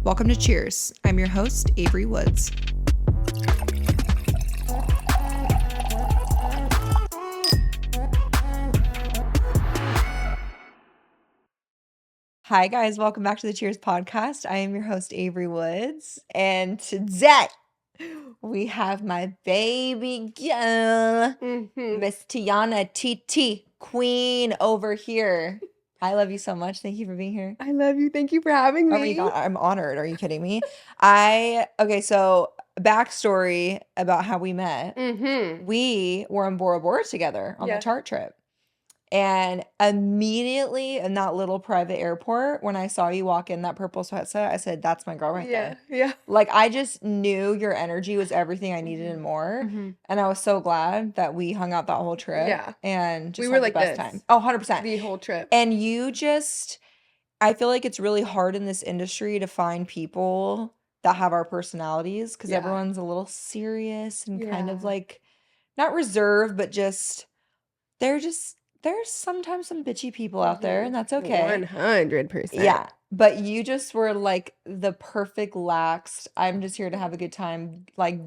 Welcome to Cheers. I'm your host, Avery Woods. Hi, guys. Welcome back to the Cheers podcast. I am your host, Avery Woods. And today we have my baby girl, Miss Tiana, Titi, queen over here. I love you so much. Thank you for being here. I love you. Thank you for having me. Oh my God, I'm honored. Are you kidding me? So backstory about how we met. We were in Bora Bora together on the Yes. chart trip. And immediately in that little private airport, when I saw you walk in that purple sweatsuit, I said, that's my girl right there. Yeah. Like, I just knew your energy was everything I needed and more. And I was so glad that we hung out that whole trip. Yeah. And just We were had like the best this. time. Oh, 100%. The whole trip. And I feel like it's really hard in this industry to find people that have our personalities because Yeah. everyone's a little serious and kind of Yeah. like not reserved, but there's sometimes some bitchy people out there, and that's okay. 100%. Yeah. But you just were like the perfect laxed, I'm just here to have a good time, like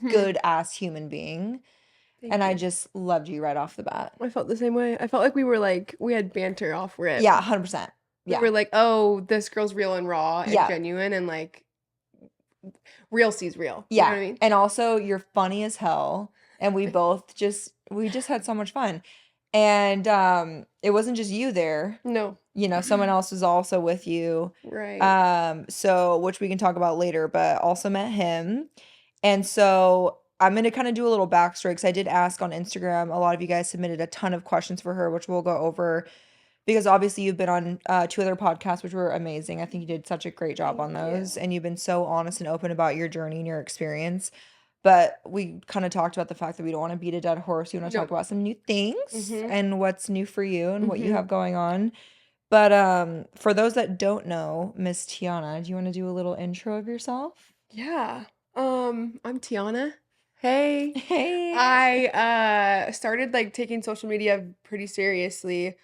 good ass human being. Thank And I you. just loved you right off the bat. I felt the same way. I felt like we had banter off rip. Yeah, 100%. Yeah. We were like, oh, this girl's real and raw and Yeah. genuine and like real sees real. Yeah. You know what I mean? And also you're funny as hell. And we just had so much fun. And it wasn't just you there. No. You know, someone else was also with you. Right. So which we can talk about later, but also met him. And so I'm going to kind of do a little backstory because I did ask on Instagram. A lot of you guys submitted a ton of questions for her, which we'll go over because obviously you've been on 2 other podcasts, which were amazing. I think you did such a great job on those. And you've been so honest and open about your journey and your experience. But we kind of talked about the fact that we don't want to beat a dead horse. We want to talk about some new things and what's new for you and what you have going on. But for those that don't know, Miss Tiana, do you want to do a little intro of yourself? Yeah. I'm Tiana. Hey. Hey. I started like taking social media pretty seriously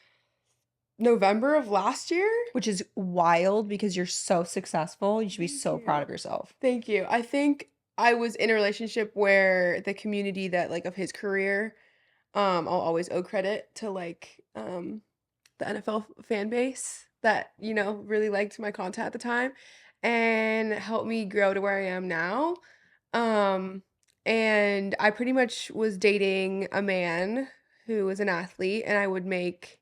November of last year. Which is wild because you're so successful. You should be so proud of yourself. Thank you. I think I was in a relationship where the community that like of his career, I'll always owe credit to like the NFL fan base that, you know, really liked my content at the time and helped me grow to where I am now. And I pretty much was dating a man who was an athlete, and I would make,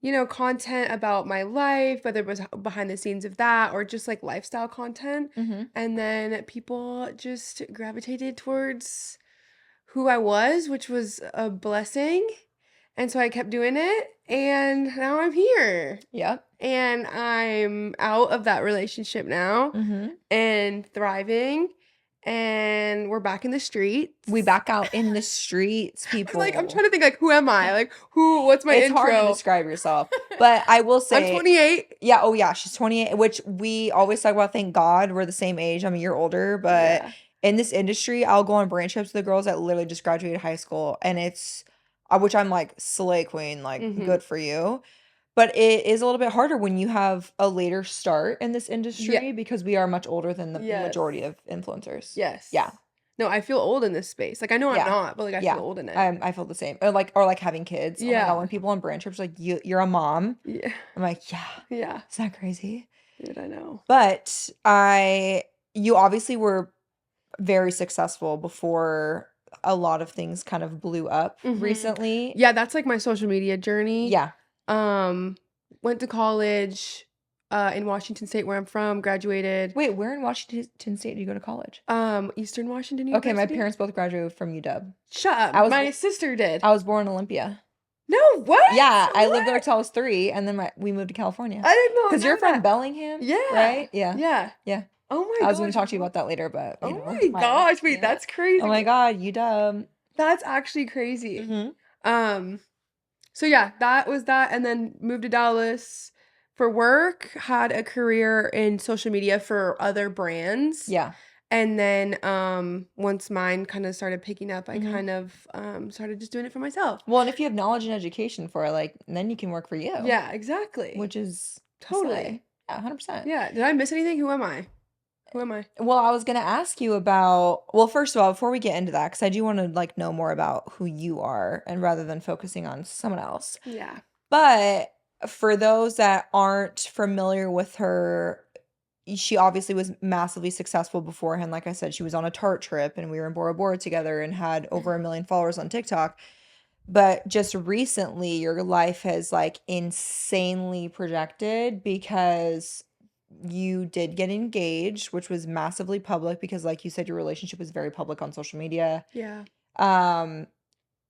you know, content about my life, whether it was behind the scenes of that or just like lifestyle content. And then people just gravitated towards who I was, which was a blessing. And so I kept doing it, and now I'm here. Yep. And I'm out of that relationship now and thriving. And we're back in the streets. We back out in the streets, people. I'm trying to think, like, who am I? Like, what's my intro? It's hard to describe yourself. But I will say. I'm 28. Yeah, oh yeah, she's 28, which we always talk about, thank God, we're the same age. I'm a year older, but in this industry, I'll go on brand trips with the girls that literally just graduated high school, and it's, which I'm like, slay queen, like, good for you. But it is a little bit harder when you have a later start in this industry because we are much older than the majority of influencers. Yes. Yeah. No, I feel old in this space. Like, I know I'm not, but like I feel old in it. I feel the same. Or like having kids. Yeah. Oh my God, when people on brand trips like you're a mom. Yeah. I'm like, yeah. Is that crazy? Dude, I know. But you obviously were very successful before a lot of things kind of blew up recently. Yeah, that's like my social media journey. Yeah. Went to college in Washington State, where I'm from, graduated. Wait, where in Washington State did you go to college? Eastern Washington University. Okay, my parents both graduated from UW. Shut up. My sister did. I was born in Olympia. No, what? Yeah, I lived there till I was 3, and then we moved to California. I didn't know. Because you're from Bellingham? Yeah. Right? Yeah. Yeah. Oh my gosh. I was going to talk to you about that later, but oh my gosh, wait, that's crazy. Oh my God, UW. That's actually crazy. So yeah, that was that, and then moved to Dallas for work, had a career in social media for other brands. Yeah. And then once mine kind of started picking up, I kind of started just doing it for myself. Well, and if you have knowledge and education for it, like, then you can work for you. Yeah, exactly. Which is totally. Yeah, 100%. Yeah. Did I miss anything? Who am I? Who am I? Well, I was gonna ask you about, well, first of all, before we get into that, because I do want to like know more about who you are and rather than focusing on someone else. Yeah. But for those that aren't familiar with her, she obviously was massively successful beforehand. Like I said, she was on a Tarte trip and we were in Bora Bora together and had over 1 million followers on TikTok. But just recently, your life has like insanely projected because you did get engaged, which was massively public because, like you said, your relationship was very public on social media. Yeah. Um,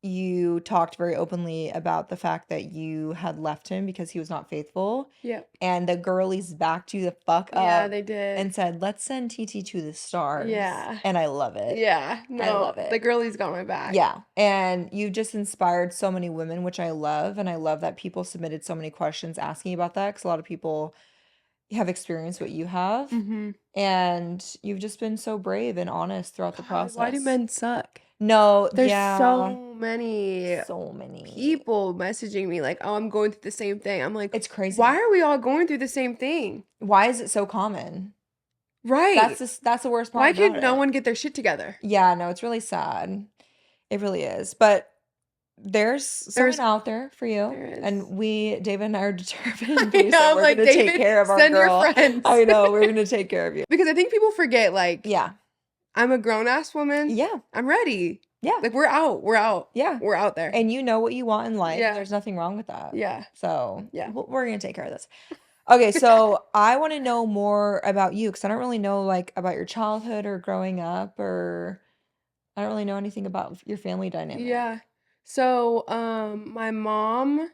you talked very openly about the fact that you had left him because he was not faithful, Yep. and the girlies backed you the fuck Yeah, up they did. and said, "Let's send TT to the stars." Yeah. And I love it. Yeah. I No, love it. the girlie's got my back. Yeah, and you just inspired so many women, which I love, and I love that people submitted so many questions asking about that because a lot of people have experienced what you have, Mm-hmm. and you've just been so brave and honest throughout the God, why do process. men suck? No, There's yeah, so many so many. people messaging me like, "Oh, I'm going through the same thing." I'm like, It's "Why crazy. are we all going through the same thing?" Why is it so common? Right. That's the worst part Why about could no it. one get their shit together? Yeah, no, it's really sad. It really is. But there's someone There's out there for you. there is. And David and I are determined. I We said know, I'm we're like, gonna take David, care of our send your girl. friends. I know, we're gonna take care of you. Because I think people forget, like, Yeah. I'm a grown-ass woman. Yeah. I'm ready. Yeah. Like, we're out. We're out. Yeah. We're out there. And you know what you want in life. Yeah. There's nothing wrong with that. Yeah. So Yeah. we're gonna take care of this. Okay, so I want to know more about you because I don't really know like about your childhood or growing up, or I don't really know anything about your family dynamic. Yeah. So, my mom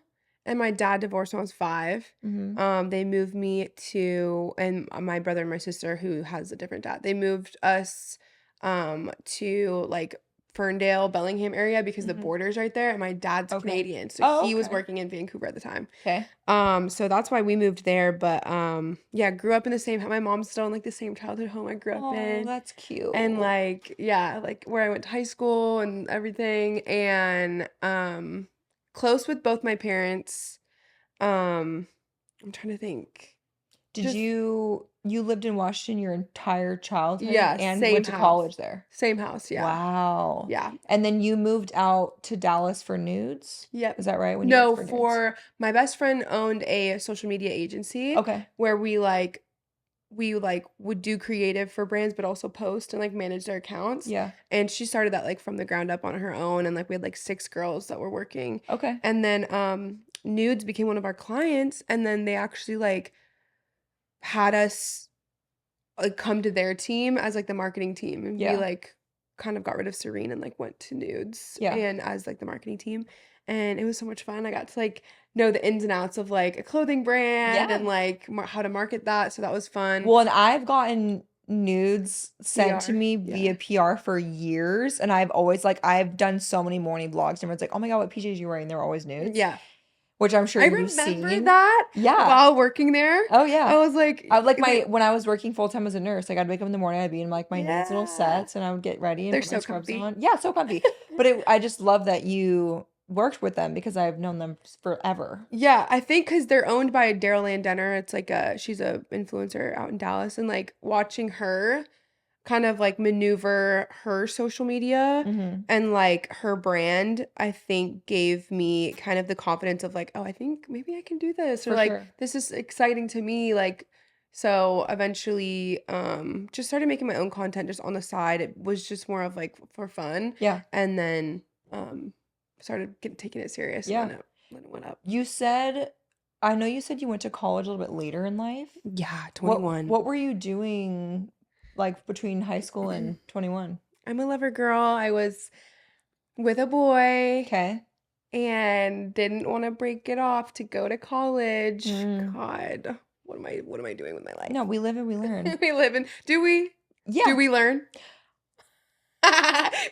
and my dad divorced when I was 5. Mm-hmm. They moved me to, and my brother and my sister, who has a different dad, they moved us to like Ferndale, Bellingham area because the Mm-hmm. border's right there, and my dad's Okay. Canadian, so Oh, he was okay. working in Vancouver at the time. Okay. So that's why we moved there. But yeah, grew up in the same. My mom's still in like the same childhood home I grew up Oh, in. that's cute. And like, yeah, like where I went to high school and everything, and close with both my parents. I'm trying to think. Did Just you lived in Washington your entire childhood yeah, and same went to house. college there? Same house, yeah. Wow. Yeah. And then you moved out to Dallas for nudes? Yep. Is that right? When you No, went for nudes? for my best friend owned a social media agency Okay. where we would do creative for brands but also post and like manage their accounts. Yeah. And she started that like from the ground up on her own, and like we had like 6 girls that were working. Okay. And then Nudes became one of our clients, and then they actually like had us like come to their team as like the marketing team, and Yeah. we like kind of got rid of Serene and like went to Nudes Yeah. and as like the marketing team, and it was so much fun. I got to like know the ins and outs of like a clothing brand Yeah. and like how to market that, so that was fun. Well, and I've gotten nudes sent to PR, me yeah. via PR for years, and I've always like I've done so many morning vlogs, and everyone's like, "Oh my God, what PJs are you wearing?" They're always nudes. Yeah. Which I'm sure I you've remember seen. that Yeah. while working there. Oh I yeah. was like, I like when I was working full time as a nurse, like I'd wake up in the morning, I'd be in like my nudes little yeah. sets, and I would get ready and They're put my so scrubs comfy. on. Yeah, so comfy. But I just love that you worked with them because I've known them forever. Yeah, I think because they're owned by Daryl Denner. It's like she's a influencer out in Dallas, and like watching her kind of like maneuver her social media Mm-hmm. and like her brand, I think gave me kind of the confidence of like, oh, I think maybe I can do this, or For like sure. this is exciting to me. Like, so eventually just started making my own content just on the side. It was just more of like for fun. Yeah. And then started taking it serious. Yeah. And then it went up. I know you said you went to college a little bit later in life. Yeah, 21. What were you doing like between high school and 21? I'm a lover girl. I was with a boy. Okay. And didn't want to break it off to go to college. Mm. God, what am I doing with my life? No, we live and we learn. We live in. Do we? Yeah. Do we learn?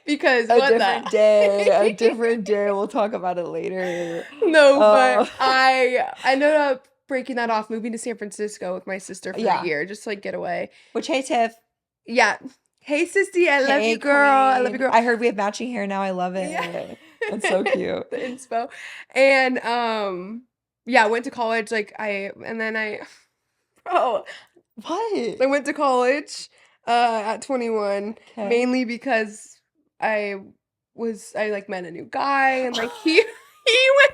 Because a what different day. A different day. We'll talk about it later. No, but I ended up breaking that off, moving to San Francisco with my sister for a year, just to like get away. Which, hey, Tiff. Yeah. Hey, sissy, I love you, girl. I love you, girl. I heard we have matching hair now. I love it. Yeah. It's so cute. The inspo. And yeah, I went to college. Like and then I Bro, What? I went to college at 21 Okay. mainly because I I like met a new guy and like he went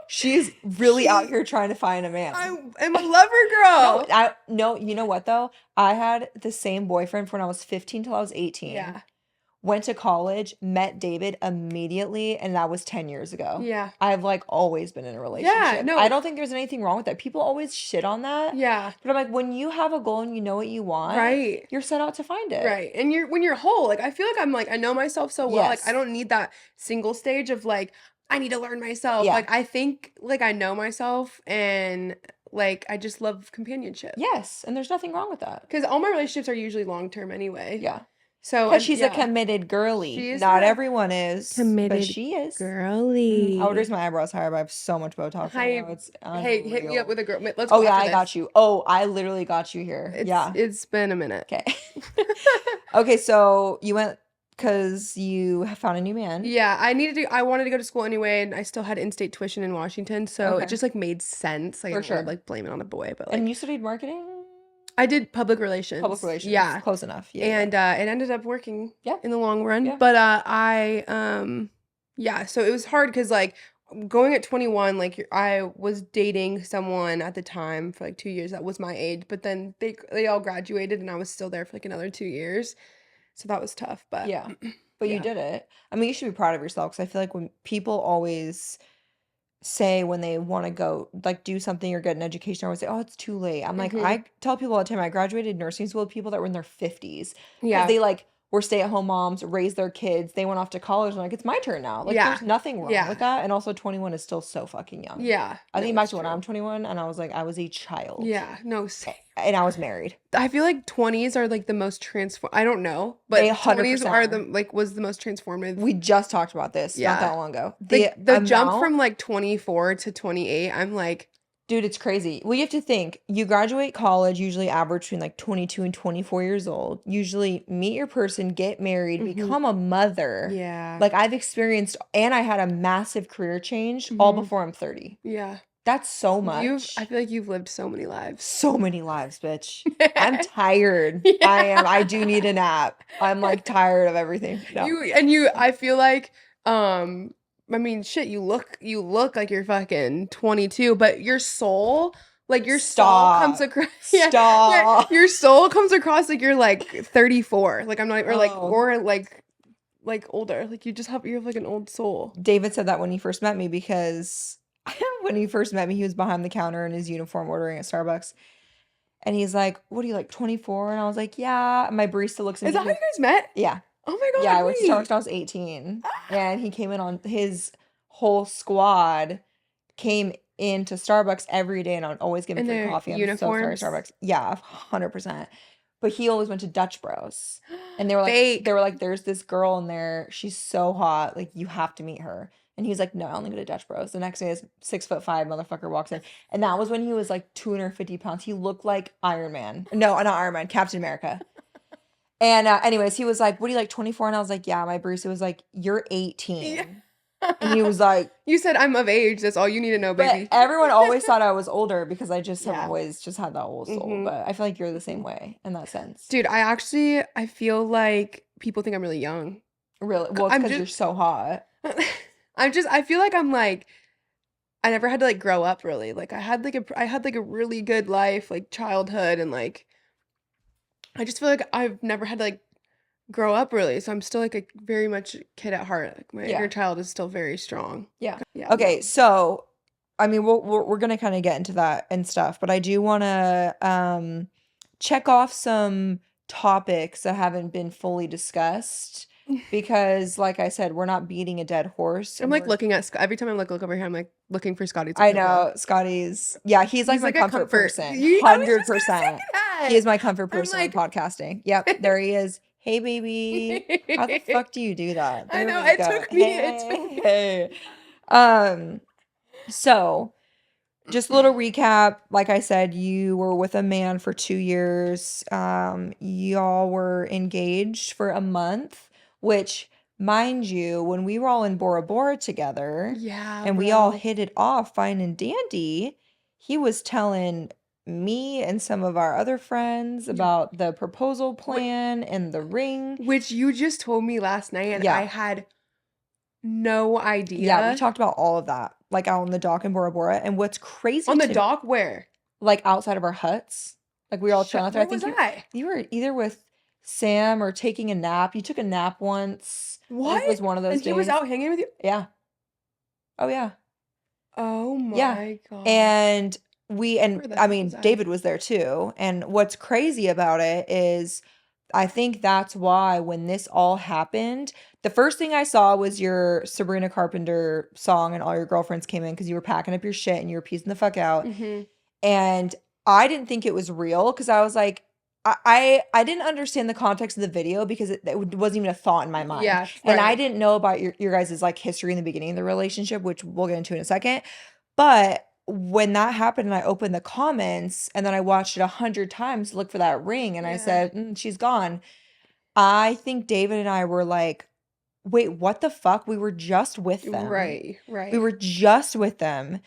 She's really out he here trying to find a man. I am a lover No, girl. no, you know what though? I had the same boyfriend from when I was 15 till I was 18. Yeah. Went to college, met David immediately, and that was 10 years ago. Yeah. I've like always been in a Yeah, relationship. I no. don't think there's anything wrong with that. People always shit on that. Yeah. But I'm like, when you have a goal and you know what you want, Right. you're set out to find it. Right. And when you're whole, like I feel like I'm like I know myself so well. Like I Yes. don't need that single stage of like I need to learn myself. Yeah. Like I think like I know myself and like I just love companionship. Yes. And there's nothing wrong with that. Because all my relationships are usually long term anyway. Yeah. So Because she's a yeah, committed girly. she is Not a everyone is, but committed she is. I would raise girly. my eyebrows higher, but I have so much Botox right Hi, now. It's hey, hit me up unreal. with a girl. Let's Oh go yeah, after I got this. you. Oh, I literally got you here. Yeah. It's been a minute. Okay. Okay, so you went because you found a new man. Yeah, I wanted to go to school anyway, and I still had in-state tuition in Washington, so it Okay. just like made sense. Like I For don't want sure. to like blame it on the boy, but And like you studied marketing? I did public relations. Public relations. Yeah. Close enough. Yeah. And it ended up working Yeah. in the long run. Yeah. But yeah, so it was hard cuz like going at 21 like I was dating someone at the time for like 2 years that was my age, but then they all graduated and I was still there for like another 2 years. So that was tough, but Yeah. But you yeah. did it. I mean, you should be proud of yourself because I feel like when people always say when they want to go like do something or get an education, I always say, "Oh, it's too late." I'm like, Mhm. I tell people all the time, I graduated nursing school with people that were in their 50s because Yeah. they like were stay-at-home moms, raised their kids, they went off to college, and like it's my turn now. Like Yeah. there's nothing wrong Yeah. with that. And also 21 is still so fucking young. Yeah. I No, think back it's to when true. I'm 21 and I was like, I was a child. Yeah. No, same. And I was married. I feel like 20s are like the most I don't know, but They 20s are 100% the like was the most transformative. We just talked about this not that Yeah. long ago. The jump amount from like 24 to 28, I'm like, Dude, it's crazy. Well, you have to think, you graduate college, usually average between like 22 and 24 years old. Usually meet your person, get married, mhm. become a mother. Yeah. Like I've experienced, and I had a massive career change all Mhm. before I'm 30. Yeah. That's so I much. feel like you've lived so many lives. So many lives, bitch. I'm tired. I am. I do need a nap. I'm like tired of everything. No. I feel like I mean shit, you look like you're fucking 22, but your soul like your soul comes Stop. across yeah, Stop. your soul comes across like you're like 34. Like I'm not or like Oh. or like older. Like you have like an old soul. David said that when he first met me because when he first met me, he was behind the counter in his uniform ordering at Starbucks. And he's like, "What are you like 24?" And I was like, "Yeah." My barista looks at Is me. that how you guys met? Yeah. Oh my god, Yeah, I went to Starbucks wait. when I was 18. And he came in on his whole squad came into Starbucks every day and I would always give him In free their coffee. I'm so sorry, uniforms? Starbucks. Yeah, 100%. But he always went to Dutch Bros. And they were Fake. like, there's this girl in there. She's so hot. Like, you have to meet her. And he's like, no, I only go to Dutch Bros. The next day, this 6'5" motherfucker walks in. And that was when he was like 250 pounds. He looked like Iron Man. No, not Iron Man, Captain America. And anyways, he was like, what are you like 24? And I was like, yeah, my barista was like, you're 18. Yeah. And he was like, You said I'm of age. That's all you need to know, but baby. everyone always thought I was older because I just have Yeah. always just had that old soul. Mhm. But I feel like you're the same way in that sense. Dude, I feel like people think I'm really young. Really? Well, it's I'm because you're just so hot. I feel like I'm like I never had to like grow up really. Like I had like a really good life, like childhood and like I just feel like I've never had to like grow up really. So I'm still like a very much kid at heart. Like my Yeah. inner child is still very strong. Yeah. Yeah. Okay, no. so I mean, we're gonna kind of get into that and stuff, but I do want to check off some topics that haven't been fully discussed because, like I said, we're not beating a dead horse. I'm and like we're- looking at every time I look over here, I'm like looking for Scotty's I approval. know Scotty's. Yeah, he's like He's my like a comfort comfort. person. I was just gonna say 100%. that. He is my comfort I'm person like- in podcasting. Yep, there he is. Hey, baby. How the fuck do you do that? I There know, we it go. took me- it took Hey. So just a little recap. Like I said, you were with a man for 2 years. Y'all were engaged for a month, which, mind you, when we were all in Bora Bora together Yeah. and we all bro. hit it off fine and dandy, he was telling me and some of our other friends about the proposal plan and the ring. Which you just told me last night, and I Yeah. had no Yeah, we idea. talked about all of that, like out on the dock in Bora Bora. And what's crazy On the to me, dock, where? like outside of our huts, like we were all chilling out there. I Where was think I? you were either with Sam or taking a nap. You took a nap once. I think it What? was one of those And he was days. out hanging with you? Yeah. Oh yeah. Oh Yeah. my god. And Where the I heck was mean, I? David was there too. And what's crazy about it is I think that's why when this all happened, the first thing I saw was your Sabrina Carpenter song and all your girlfriends came in because you were packing up your shit and you were piecing the fuck out. Mhm. And I didn't think it was real because I was like, I didn't understand the context of the video because it wasn't even a thought in my mind. Yeah, And I right. didn't know about your guys' like history in the beginning of the relationship, which we'll get into in a second. But when that happened and I opened the comments and then I watched it 100 times to look for that ring and I Yeah. said, she's gone. I think David and I were like, wait, what the fuck? We were just with them. Right, We right. were just with them.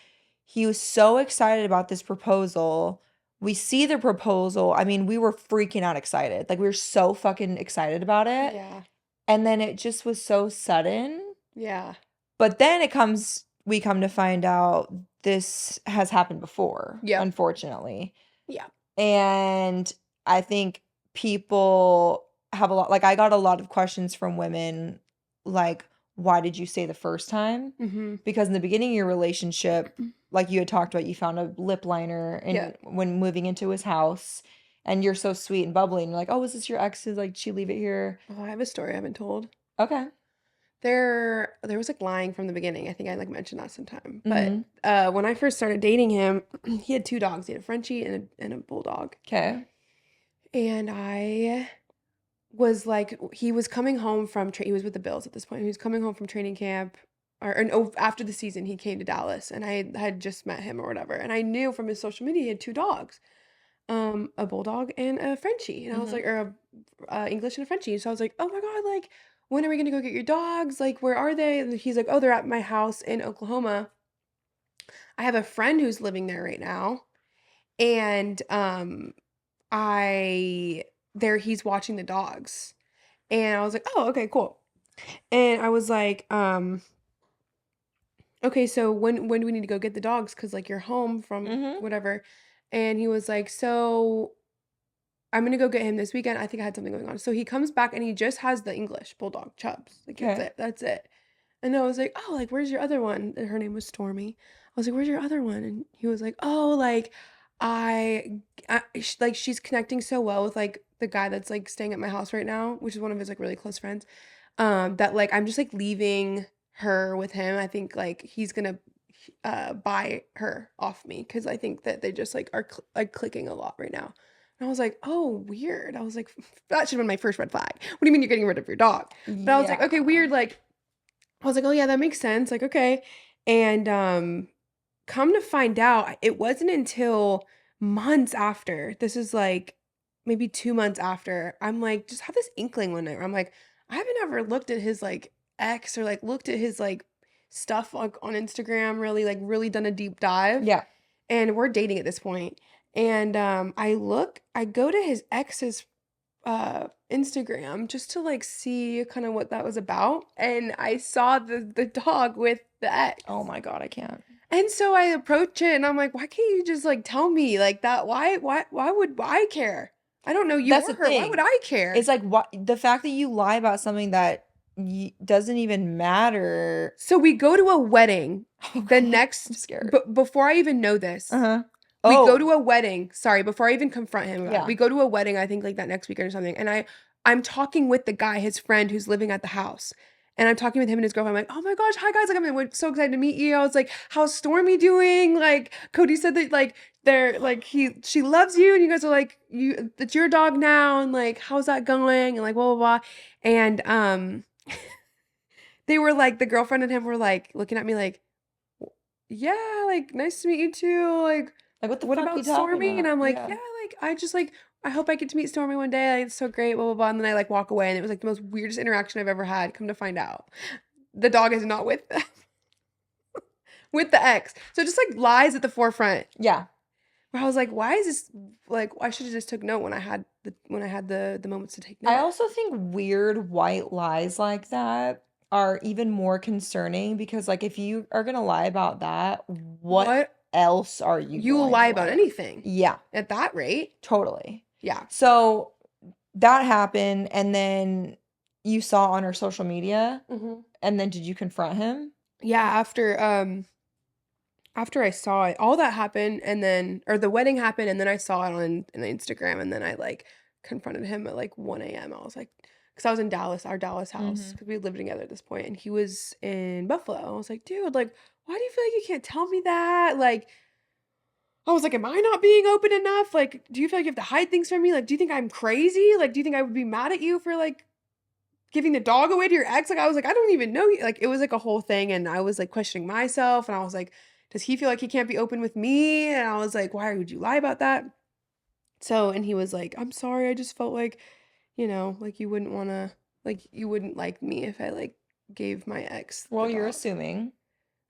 He was so excited about this proposal. We see the proposal. I mean, we were freaking out excited. Like we were so fucking excited about it. Yeah. And then it just was so sudden. Yeah. But then we come to find out this has happened before, Yep. unfortunately. Yeah. And I think people have a lot, like, I got a lot of questions from women, like, why did you say the first time? Mhm. Because in the beginning of your relationship, like you had talked about, you found a lip liner Yeah. and when moving into his house, and you're so sweet and bubbly, and you're like, oh, is this your ex's? Like, did she leave it here? Oh, I have a story I haven't told. Okay. There was like lying from the beginning. I think I like mentioned that sometime. But Mm-hmm. when I first started dating him, he had two dogs. He had a Frenchie and a bulldog. Okay. And I was like, he was coming home from he was with the Bills at this point. He was coming home from training camp, or no, after the season, he came to Dallas, and I had just met him or whatever. And I knew from his social media he had two dogs, a bulldog and a Frenchie. And I was Mm-hmm. like, or a English and a Frenchie. So I was like, oh my god, like when are we gonna go get your dogs? Like where are they? And he's like, oh, they're at my house in Oklahoma. I have a friend who's living there right now, and I there he's watching the dogs. And I was like, "Oh, okay, cool." And I was like, "Okay, so when do we need to go get the dogs? Cause like you're home from Mm-hmm. whatever." And he was like, "So I'm gonna go get him this weekend. I think I had something going on." So he comes back and he just has the English bulldog Chubbs. Like that's Okay. it. That's it. And I was like, "Oh, like where's your other one?" And her name was Stormy. I was like, "Where's your other one?" And he was like, "Oh, like like she's connecting so well with like the guy that's like staying at my house right now, which is one of his like really close friends. That like I'm just like leaving her with him. I think like he's gonna buy her off me because I think that they just like are like clicking a lot right now." And I was like, "Oh, weird." I was like, "That should have been my first red flag. What do you mean you're getting rid of your dog?" But I was like, Yeah. "Okay, weird." Like I was like, "Oh yeah, that makes sense." Like okay, and come to find out, it wasn't until months after. This is like maybe 2 months after. I'm like, just have this inkling one night where I'm like, I haven't ever looked at his like ex or like looked at his like stuff like on Instagram, really like really done a deep dive. Yeah. And we're dating at this point. And I go to his ex's Instagram just to like see kind of what that was about. And I saw the dog with the ex. Oh my God, I can't. And so I approach it and I'm like, "Why can't you just, like, tell me like that? Why would I care? I don't know you That's or the her. Why would thing. I care?" It's like what the fact that you lie about something that doesn't even matter. So we go to a wedding Oh the God, I'm next scared. before I even know this, Uh-huh. we go Oh, to a wedding sorry, before I even confront him about it, yeah. we go to a wedding, I think, like, that next weekend or something, and I'm talking with the guy, his friend who's living at the house, and I'm talking with him and his girlfriend, I'm like, "Oh my gosh, hi guys, like, we're so excited to meet you." I was like, "How's Stormy doing?" Like, Cody said that, like, they're like, she loves you, and you guys are like, it's your dog now, and, like, how's that going? And, like, blah, blah, blah, and, they were like the girlfriend and him were, like, looking at me like, "Yeah, like, nice to meet you too, like, Like what the what fuck are you about talking Stormy?" And about? I'm like, Yeah. "Yeah, like, I just, like, I hope I get to meet Stormy one day, like, it's so great, blah, blah, blah," and then I, like, walk away, and it was, like, the most weirdest interaction I've ever had, come to find out. The dog is not with with the ex. So just, like, lies at the forefront. Yeah. Where I was like, why is this like I should have just took note when I had the moments to take I note. also think weird white lies like that are even more concerning because, like, if you are gonna lie about that, what What? else are you You will going lie to lie about about? anything Yeah, at that rate. totally. Yeah. So that happened, and then you saw on her social media, Mhm. and then did you confront him? Yeah, after I saw it, all that happened and then or the wedding happened and then I saw it on Instagram and then I like confronted him at like 1 a.m. I was like, because I was in Dallas, our Dallas house, Mm-hmm. because we lived together at this point, and he was in Buffalo. I was like, dude, like, why do you feel like you can't tell me that? Like, I was like, am I not being open enough? Like, do you feel like you have to hide things from me? Like, do you think I'm crazy? Like, do you think I would be mad at you for like giving the dog away to your ex? Like, I was like, I don't even know you. Like, it was like a whole thing. And I was like questioning myself. And I was like, does he feel like he can't be open with me? And I was like, why would you lie about that? So, and he was like, I'm sorry. I just felt like, like you wouldn't want to, like, you wouldn't like me if I like gave my ex the Well, you're dog. assuming.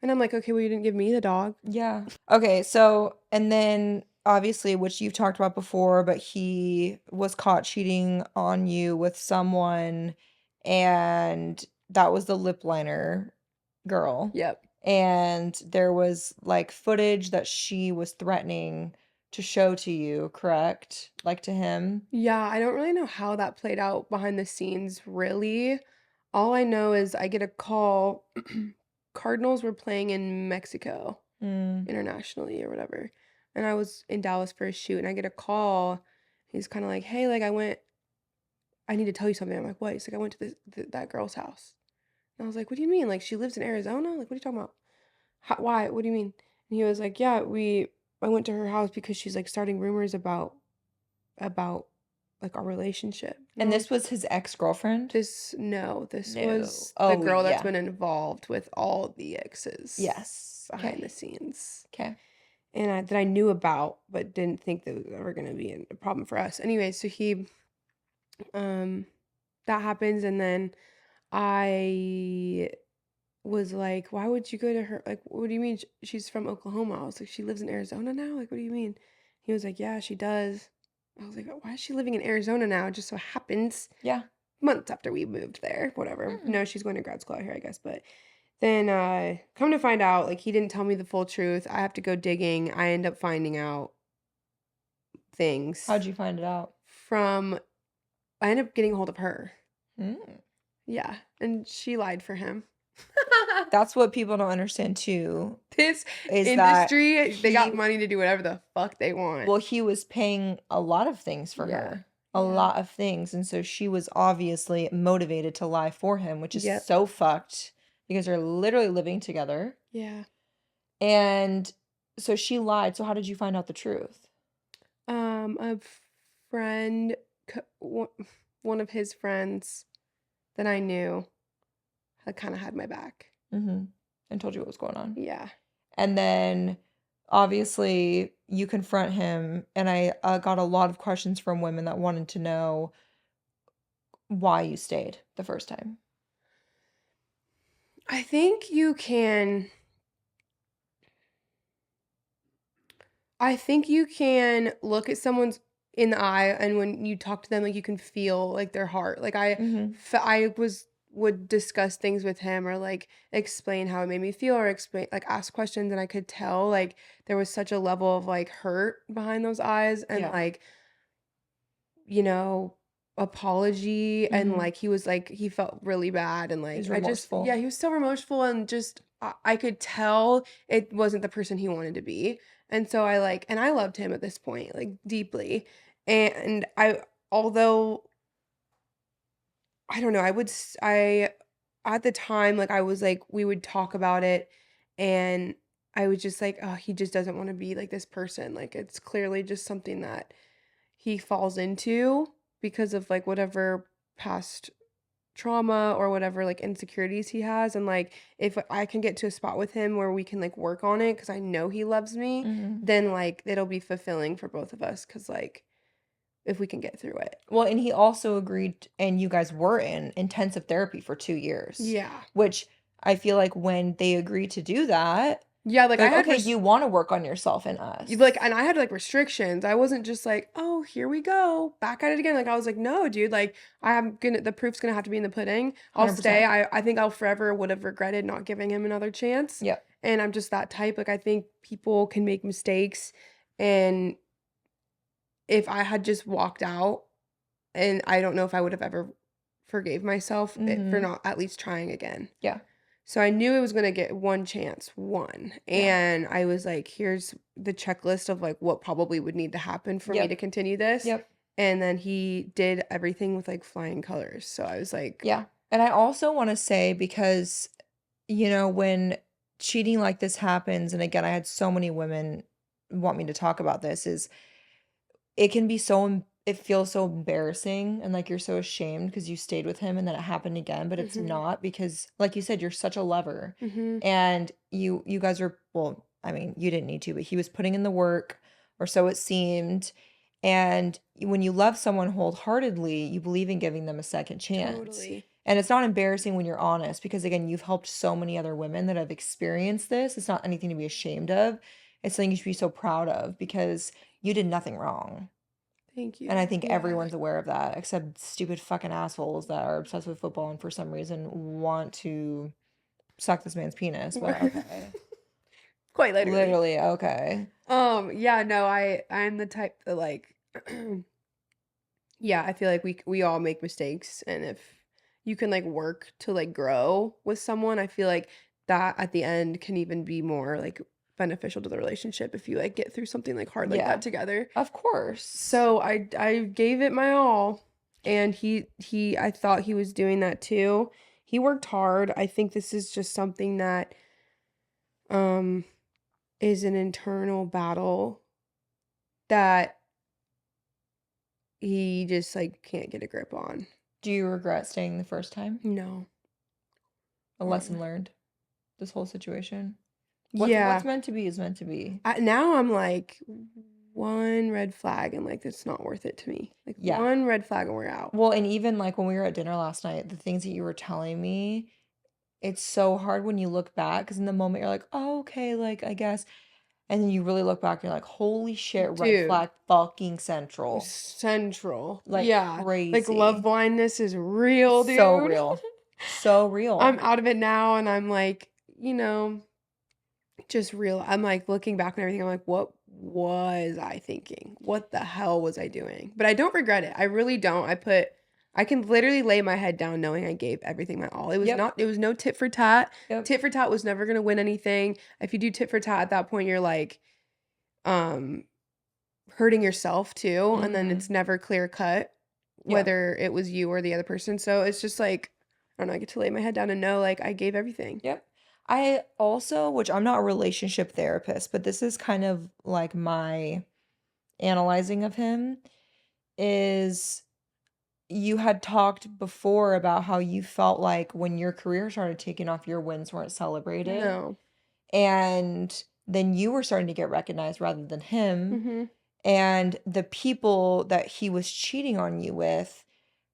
And I'm like, okay, well, you didn't give me the dog. Yeah. Okay, so and then obviously, which you've talked about before, but he was caught cheating on you with someone, and that was the lip liner girl. Yep. And there was like footage that she was threatening to show to you, correct? Like to him? Yeah, I don't really know how that played out behind the scenes, really. All I know is I get a call. Cardinals were playing in Mexico Mm. internationally or whatever. And I was in Dallas for a shoot and I get a call. He's kind of like, "Hey, like I need to tell you something." I'm like, "What?" He's like, "I went to that girl's house." And I was like, "What do you mean? Like she lives in Arizona? Like what are you talking about? Why? What do you mean?" And he was like, "Yeah, I went to her house because she's like starting rumors about like our relationship." And And I was this was his ex-girlfriend? this No. was the Oh, girl that's yeah. been involved with all the exes Yes. behind the Okay. scenes. Okay. And that I knew about, but didn't think that was ever gonna be a problem for us. Anyway, so um, that happens, and then I was like, "Why would you go to her? Like, what do you mean she's from Oklahoma?" I was like, "She lives in Arizona now? Like, what do you mean?" He was like, "Yeah, she does." I was like, "Why is she living in Arizona now?" It just so happens Yeah. months after we moved there, whatever. Mm. No, she's going to grad school out here, I guess, but then, come to find out, like, he didn't tell me the full truth. I have to go digging. I end up finding out things How'd you find it out? from I end up getting a hold of her. Mm. Yeah, and she lied for him. That's what people don't understand too, This is that industry, they got he money to do whatever the fuck they want. well, he was paying a lot of things for Yeah. her. A Yeah. lot of things, and so she was obviously motivated to lie for him, which is Yep. so fucked because they're literally living together, Yeah. and so she lied, so how did you find out the truth? A friend, one of his friends that I knew had kinda had my back. Mhm, and told you what was going on. Yeah. And then, obviously, you confront him, and I, got a lot of questions from women that wanted to know why you stayed the first time. I think you can I think you can look at someone's in the eye, and when you talk to them, like, you can feel, like, their heart. Like, Mhm. I would discuss things with him or, like, explain how it made me feel or explain like, ask questions, and I could tell, like, there was such a level of, like, hurt behind those eyes and, Yeah. like, you know, apology, and, Mhm. like, he felt really bad, and, like, He's I just yeah, remorseful. he was so remorseful and just I could tell it wasn't the person he wanted to be, and so and I loved him at this point, like, deeply, and although I don't know, I at the time, like, I was like we would talk about it, and I was just like, "Oh, he just doesn't wanna be like this person," like, it's clearly just something that he falls into because of, like, whatever past trauma or whatever, like, insecurities he has, and, like, if I can get to a spot with him where we can, like, work on it because I know he loves me, Mhm. then, like, it'll be fulfilling for both of us because like, if we can get through it. Well, and he also agreed, and you guys were in intensive therapy for 2 years, Yeah. which I feel like when they agreed to do that, Yeah, like, They're I like, had "Okay, you wanna work on yourself and like, us." and I had, like, restrictions. I wasn't just like, "Oh, here we go, back at it again." Like, I was like, "No, dude, like, the proof's gonna have to be in the pudding. I'll stay." 100%. I think I'll forever would have regretted not giving him another chance, Yep. and I'm just that type. Like, I think people can make mistakes, and if I had just walked out, and I don't know if I would have ever forgave myself, for Mhm. not at least trying again. Yeah. So I knew it was gonna get one chance, one, Yeah. and I was like, "Here's the checklist of, like, what probably would need to happen for me to Yep. continue this," Yep. and then he did everything with, like, flying colors, so I was like, Yeah. And I also wanna say because, when cheating like this happens, and again, I had so many women want me to talk about this, is it can be it feels so embarrassing and like you're so ashamed because you stayed with him and then it happened again, but it's "Mhm, not because like you said, you're such a lover mhm, and you guys are well, I mean, you didn't need to, but he was putting in the work or so it seemed. And when you love someone wholeheartedly, you believe in giving them a second chance. totally, And it's not embarrassing when you're honest because again, you've helped so many other women that have experienced this. It's not anything to be ashamed of. It's something you should be so proud of because you did nothing wrong. thank And I you." think Yeah. everyone's aware of that, except stupid fucking assholes that are obsessed with football and for some reason want to suck this man's penis, but okay. Quite literally. Literally, okay. Yeah, no, I'm the type that, like yeah, I feel like we all make mistakes, and if you can, like, work to, like, grow with someone, I feel like that at the end can even be more, like, beneficial to the relationship if you, like, get through something, like, hard like that Yeah, together. of course. So I gave it my all, and he I thought he was doing that too. He worked hard. I think this is just something that, um, is an internal battle that he just, like, can't get a grip on. Do you regret staying the first time? No. A lesson Mm-mm. learned, this whole situation? What's Yeah. meant to be is meant to be. Now I'm like, one red flag, and, like, it's not worth it to me. Like, Yeah. one red flag and we're out. Well, and even like when we were at dinner last night, the things that you were telling me, it's so hard when you look back because in the moment you're like, oh, okay, like I guess. And then you really look back, and you're like, "Holy shit, red Dude, flag fucking central." central. Like, Yeah. Like, love crazy. blindness is real, So dude. real. So I'm real. out of it now, and I'm like, just real I'm, like, looking back on everything, I'm like, "What was I thinking? What the hell was I doing?" But I don't regret it. I really don't. I can literally lay my head down knowing I gave everything my all. Yep. It was no tit for tat. Yep. Tit for tat was never gonna win anything. If you do tit for tat at that point, you're, like, um, hurting yourself too, and then Mhm. it's never clear cut Yeah. whether it was you or the other person. So it's just, like, I don't know, I get to lay my head down and know, like, I gave everything. Yep. I also, which I'm not a relationship therapist, but this is kind of like my analyzing of him, is you had talked before about how you felt like when your career started taking off, your wins weren't celebrated. No. And then you were starting to get recognized rather than him. Mhm. And the people that he was cheating on you with,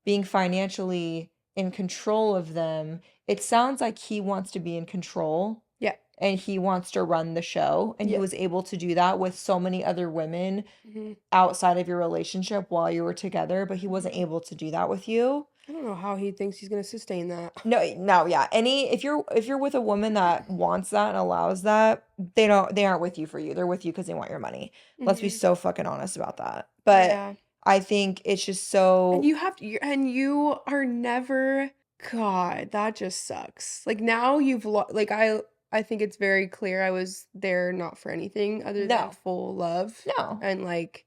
being financially in control of them, it sounds like he wants to be in control Yeah. and he wants to run the show. And he Yeah. was able to do that with so many other women Mhm. outside of your relationship while you were together, but he wasn't Mhm. able to do that with you. I don't know how he thinks he's gonna sustain that. No, no, yeah. If you're with a woman that wants that and allows that, they aren't with you for you. They're with you because they want your money. Let's be Mhm. so fucking honest about that. But Yeah. I think it's just And so you are never God, that just sucks. Like, now like, I think it's very clear I was there not for anything other than no, full love no. and, like,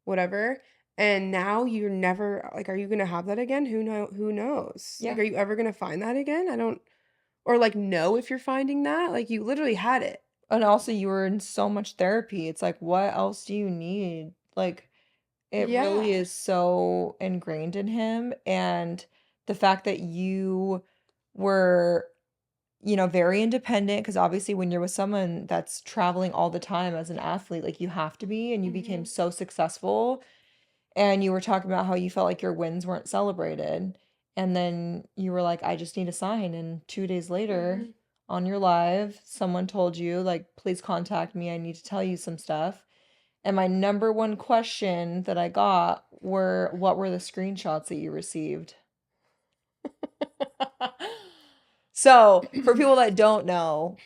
whatever, and now you're never like, are you gonna have that again? Who knows? Like, Yeah. are you ever gonna find that again? I don't or, like, know if you're finding that, like, you literally had it. And also you were in so much therapy. It's like, what else do you need? Like, it really Yeah. is so ingrained in him. And the fact that you were very independent because obviously when you're with someone that's traveling all the time as an athlete, like you have to be, and you became Mhm. so successful. And you were talking about how you felt like your wins weren't celebrated. And then you were like, I just need a sign. And 2 days later, Mhm. on your live, someone told you, like, please contact me. I need to tell you some stuff. And my number one question that I got were, what were the screenshots that you received? So, for people that don't know,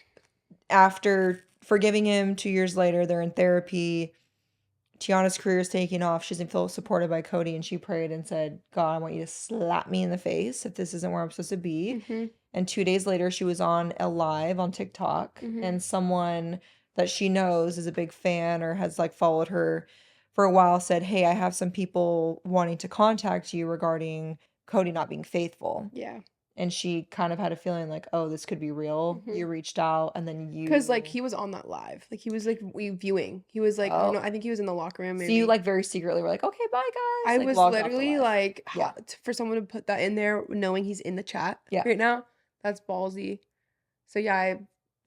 after forgiving him 2 years later, they're in therapy. Tiana's career is taking off. She doesn't feel supported by Cody, and she prayed and said, God, I want you to slap me in the face if this isn't where I'm supposed to be. Mm-hmm. And 2 days later, she was on a live on TikTok, Mm-hmm. and someone that she knows is a big fan or has like followed her for a while said, hey, I have some people wanting to contact you regarding Cody not being faithful. Yeah. And she kind of had a feeling like, oh, this could be real. Mm-hmm. You reached out and then Because like you, he was on that live, like he was like viewing. He was like, I don't know. oh, I think he was in the locker room. so you Maybe like very secretly were like, okay, bye guys, I like was logged off the literally live. like, Yeah. for someone to put that in there, knowing he's in the chat Yeah. right now, that's ballsy. So yeah,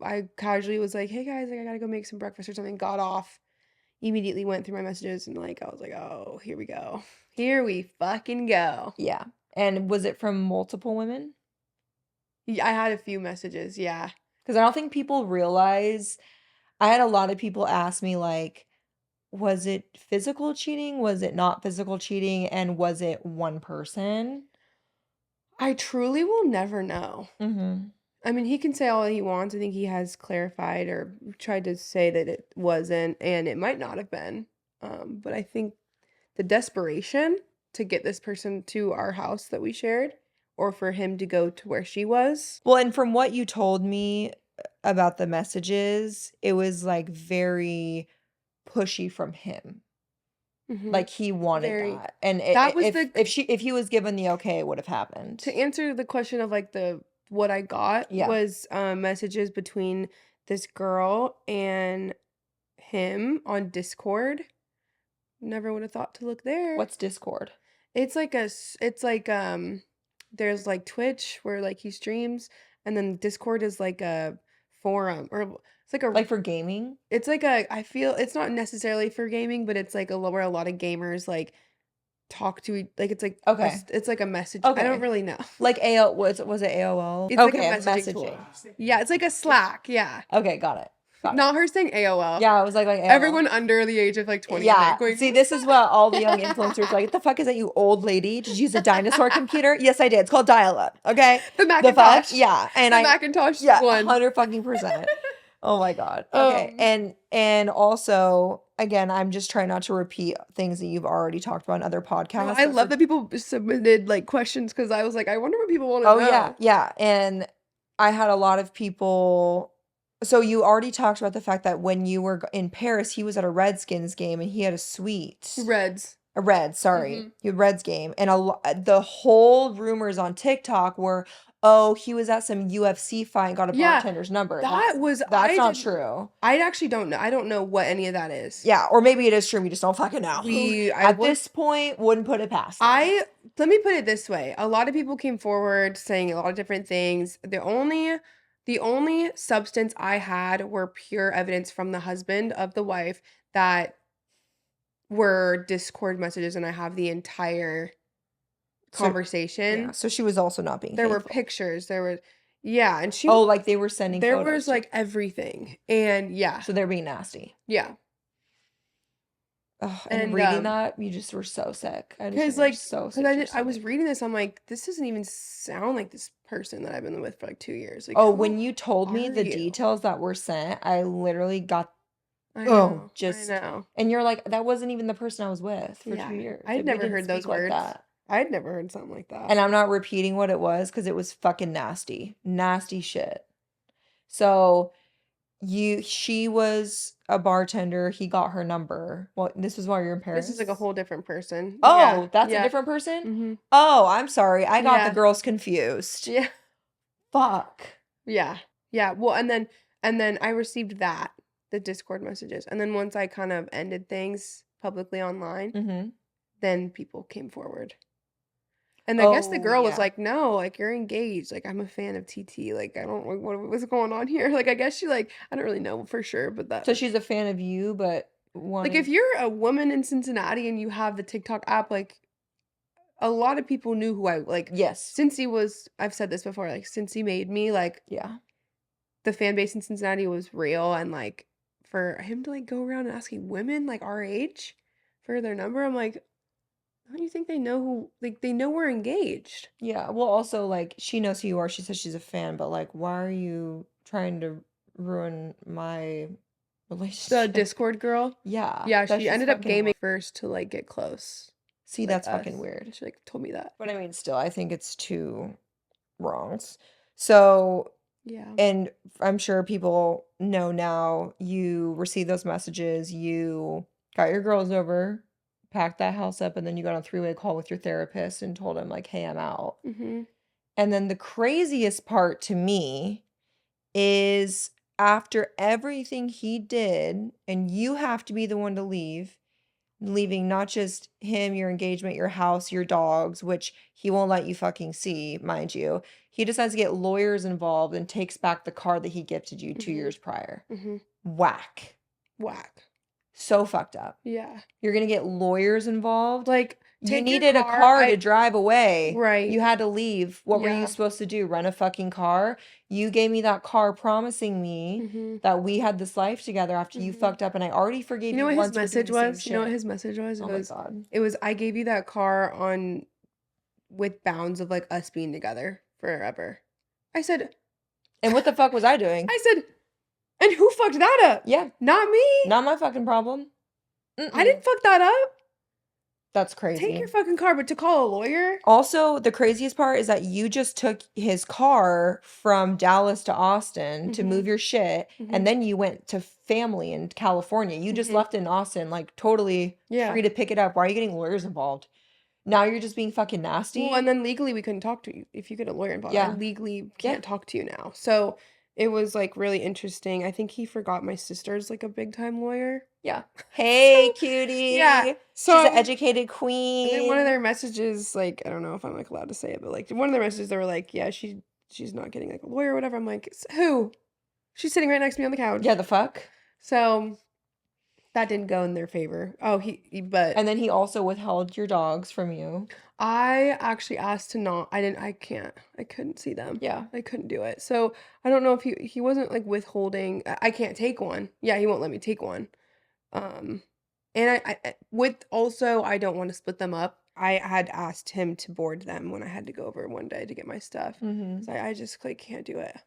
I casually was like, hey guys, like I gotta go make some breakfast or something. Got off, immediately went through my messages and like I was like, oh, here we go, here we fucking go. Yeah. And was it from multiple women? Yeah, I had a few messages. Yeah. Because I don't think people realize. I had a lot of people ask me, like, was it physical cheating? Was it not physical cheating? And was it one person? I truly will never know. Mm-hmm. I mean, he can say all he wants. I think he has clarified or tried to say that it wasn't, and it might not have been. But I think the desperation to get this person to our house that we shared, or for him to go to where she was. Well, and from what you told me about the messages, it was like very pushy from him. Mm-hmm. Like he wanted Very. that. And That was if he was given the okay, it would have happened. To answer the question of like what I got Yeah. was messages between this girl and him on Discord. Never would have thought to look there. What's Discord? It's like there's like Twitch where like he streams, and then Discord is like a forum, or it's like a Like for gaming? it's like a I feel it's not necessarily for gaming, but it's like where a lot of gamers like talk to like it's like Okay. it's like a message. Okay. I don't really know. Like AOL, was it AOL? It's Okay, like a messaging tool. Yeah, it's like a Slack. Yeah. Okay, got it. Not her saying AOL. Yeah, it was like AOL. Everyone under the age of like 20. Yeah. Going, See, this is what all the young influencers are like. What the fuck is that, you old lady? Did you use a dinosaur computer? Yes, I did. It's called dial-up. Okay. The Macintosh. Fuck? Yeah. And the Macintosh yeah, one. 100%. Oh my God. Okay. And also, again, I'm just trying not to repeat things that you've already talked about in other podcasts. No, I love that people submitted like questions, because I was like, I wonder what people want to know. Oh yeah, yeah. And I had a lot of people. So you already talked about the fact that when you were in Paris, he was at a Redskins game and he had a suite. Reds. A Reds, sorry. Mm-hmm. You had Reds game. And the whole rumors on TikTok were, oh, he was at some UFC fight and got a bartender's number. That's not true. I actually don't know. I don't know what any of that is. Yeah, or maybe it is true. We just don't fucking know. This point, wouldn't put it past them. Let me put it this way. A lot of people came forward saying a lot of different things. The only substance I had were pure evidence from the husband of the wife that were Discord messages, and I have the entire conversation. Yeah, so she was also not being There faithful. were pictures. There were, yeah, and she. Oh, like they were sending There photos was like everything, and yeah. So they're being nasty. Yeah. And reading that, you just were so sick. Because like, I was reading this, I'm like, this doesn't even sound like this person that I've been with for like 2 years. Like, when you told me the details that were sent, I literally got. I know. And you're like, that wasn't even the person I was with for 2 years. I'd never heard those words. Like that. I'd never heard something like that. And I'm not repeating what it was because it was fucking nasty. Nasty shit. So she was a bartender. He got her number. Well, this was while you're in Paris. This is like a whole different person. Oh, yeah. That's a different person? Mm-hmm. Oh, I'm sorry. I got the girls confused. Yeah. Fuck. Yeah. Yeah. Well, and then I received the Discord messages. And then once I kind of ended things publicly online, then people came forward. And I guess the girl was like, no, like, you're engaged. Like, I'm a fan of Titi. Like, I don't know what's going on here. Like, I guess she, like, I don't really know for sure, but that. So she's a fan of you, but like, if you're a woman in Cincinnati and you have the TikTok app, like, a lot of people knew who I, like. Yes. I've said this before, like, since he made me, like. Yeah. the fan base in Cincinnati was real, and, like, for him to, like, go around and asking women, like, our age for their number, I'm like, "Don't you think they know who like, they know we're engaged?" Yeah, well, also, like, she knows who you are. She says she's a fan, but, like, why are you trying to ruin my The relationship? Discord girl? Yeah, Yeah, that's she just ended up fucking gaming weird. first to, like, get close See, to, like, that's fucking us. weird. She, like, told me that. But I mean, still, I think it's two wrongs. So, Yeah. and I'm sure people know now you received those messages, you got your girls over, packed that house up, and then you got on a three-way call with your therapist and told him, like, hey, I'm out. Mhm. And then the craziest part to me is after everything he did, and you have to be the one to leave, leaving not just him, your engagement, your house, your dogs, which he won't let you fucking see, mind you. He decides to get lawyers involved and takes back the car that he gifted you 2 Mhm. years prior. Mhm. Whack. Whack. So fucked up. Yeah. You're gonna get lawyers involved. Like, You take your needed a car, car to drive away. Right. You had to leave. What were you Yeah. supposed to do? Rent a fucking car? You gave me that car promising me Mhm. that we had this life together after you Mhm. fucked up, and I already You forgave know you what his once for doing message the same was? You know what shit. his message was? Oh my God. It was, "I gave you that car on with bounds of, like, us being together forever." I said And what the fuck was I doing? I said, "And who fucked that up? Yeah, Not me. not my fucking problem. I Mm-mm. didn't fuck that up. That's Take your crazy. fucking car, but to call a lawyer?" Also, the craziest part is that you just took his car from Dallas to Austin to move Mhm. your shit, and Mhm. then you went to family in California. You just Mhm. left in Austin, like totally Yeah. free to pick it up. Why are you getting lawyers involved? Now you're just being fucking Well, nasty? and then legally we couldn't talk to you if you get a lawyer involved. I Yeah. legally Yeah. can't talk to you now. So it was like really interesting. I think he forgot my sister's like a big time lawyer. Yeah. So Hey, yeah. cutie. So She's I an was, educated and then one of queen. their messages, like, I don't know if I'm like allowed to say it, but like one of their messages, they were like, yeah, she's not getting like a lawyer or whatever. I'm like, Who? She's sitting right next to me on the Yeah, couch. the fuck? So that didn't go in their favor. Oh, but And then he also withheld your dogs from you. I actually asked to not I couldn't see them. Yeah. I couldn't do it. So, I don't know if he wasn't, like, withholding I can't take one. Yeah, he won't let me take one. Um, and I with also, I don't wanna split them up. I had asked him to board them when I had to go over one day to get my stuff. Mm-hmm. 'Cause I just, like, can't do it.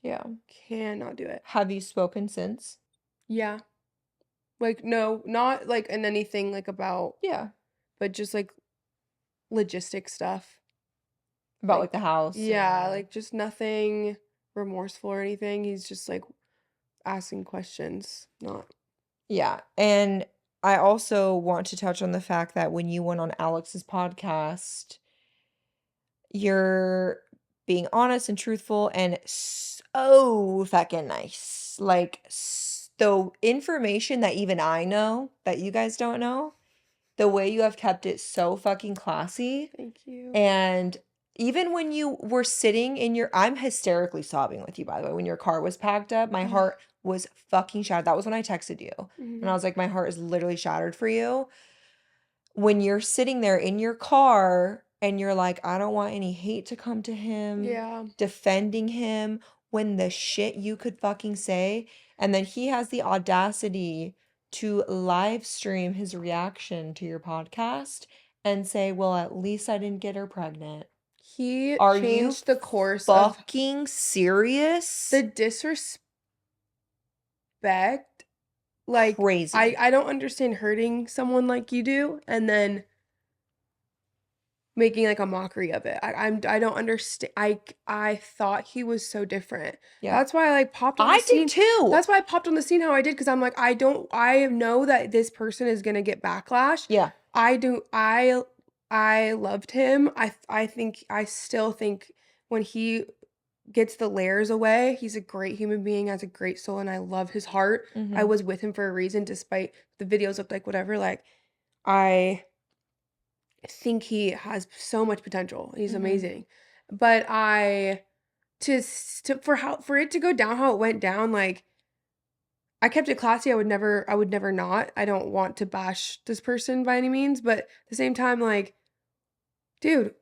Yeah. Cannot do it. Have you spoken since? Yeah. Like, no, not, like, in anything, like, about Yeah. but just, like, logistic stuff. About, Like like, the house yeah, and like, just nothing remorseful or anything, he's just, like, asking questions, not yeah, and I also want to touch on the fact that when you went on Alex's podcast, you're being honest and truthful and so fucking nice. Like, the information that even I know that you guys don't know, the way you have kept it so fucking classy. thank you. And even when you were sitting in your I'm hysterically sobbing with you, by the way, when your car was packed up, my Ugh, heart was fucking shattered. That was when I texted you. And I mhm. was like, my heart is literally shattered for you. When you're sitting there in your car and you're like, I don't want any hate to come to him, Yeah, defending him when the shit you could fucking say. And then he has the audacity to live stream his reaction to your podcast and say, well, at least I didn't get her pregnant. he Are you changed the course of fucking serious? the disrespect, like, Crazy. I don't understand hurting someone like you do, and then making, like, a mockery of it. I don't understand. I thought he was so different. Yeah. That's why I, like, popped on the I did scene. too. That's why I popped on the scene how I did, because 'cause I'm like, I know that this person is gonna get backlash. Yeah. I do I loved him. I still think when he gets the layers away, he's a great human being, has a great soul, and I love his heart. I Mm-hmm. was with him for a reason despite the videos looked like whatever, like, I think he has so much potential. He's Mm-hmm. amazing. But I to for it to go down how it went down, like, I kept it classy. I would never not. I don't want to bash this person by any means, but at the same time, like, dude,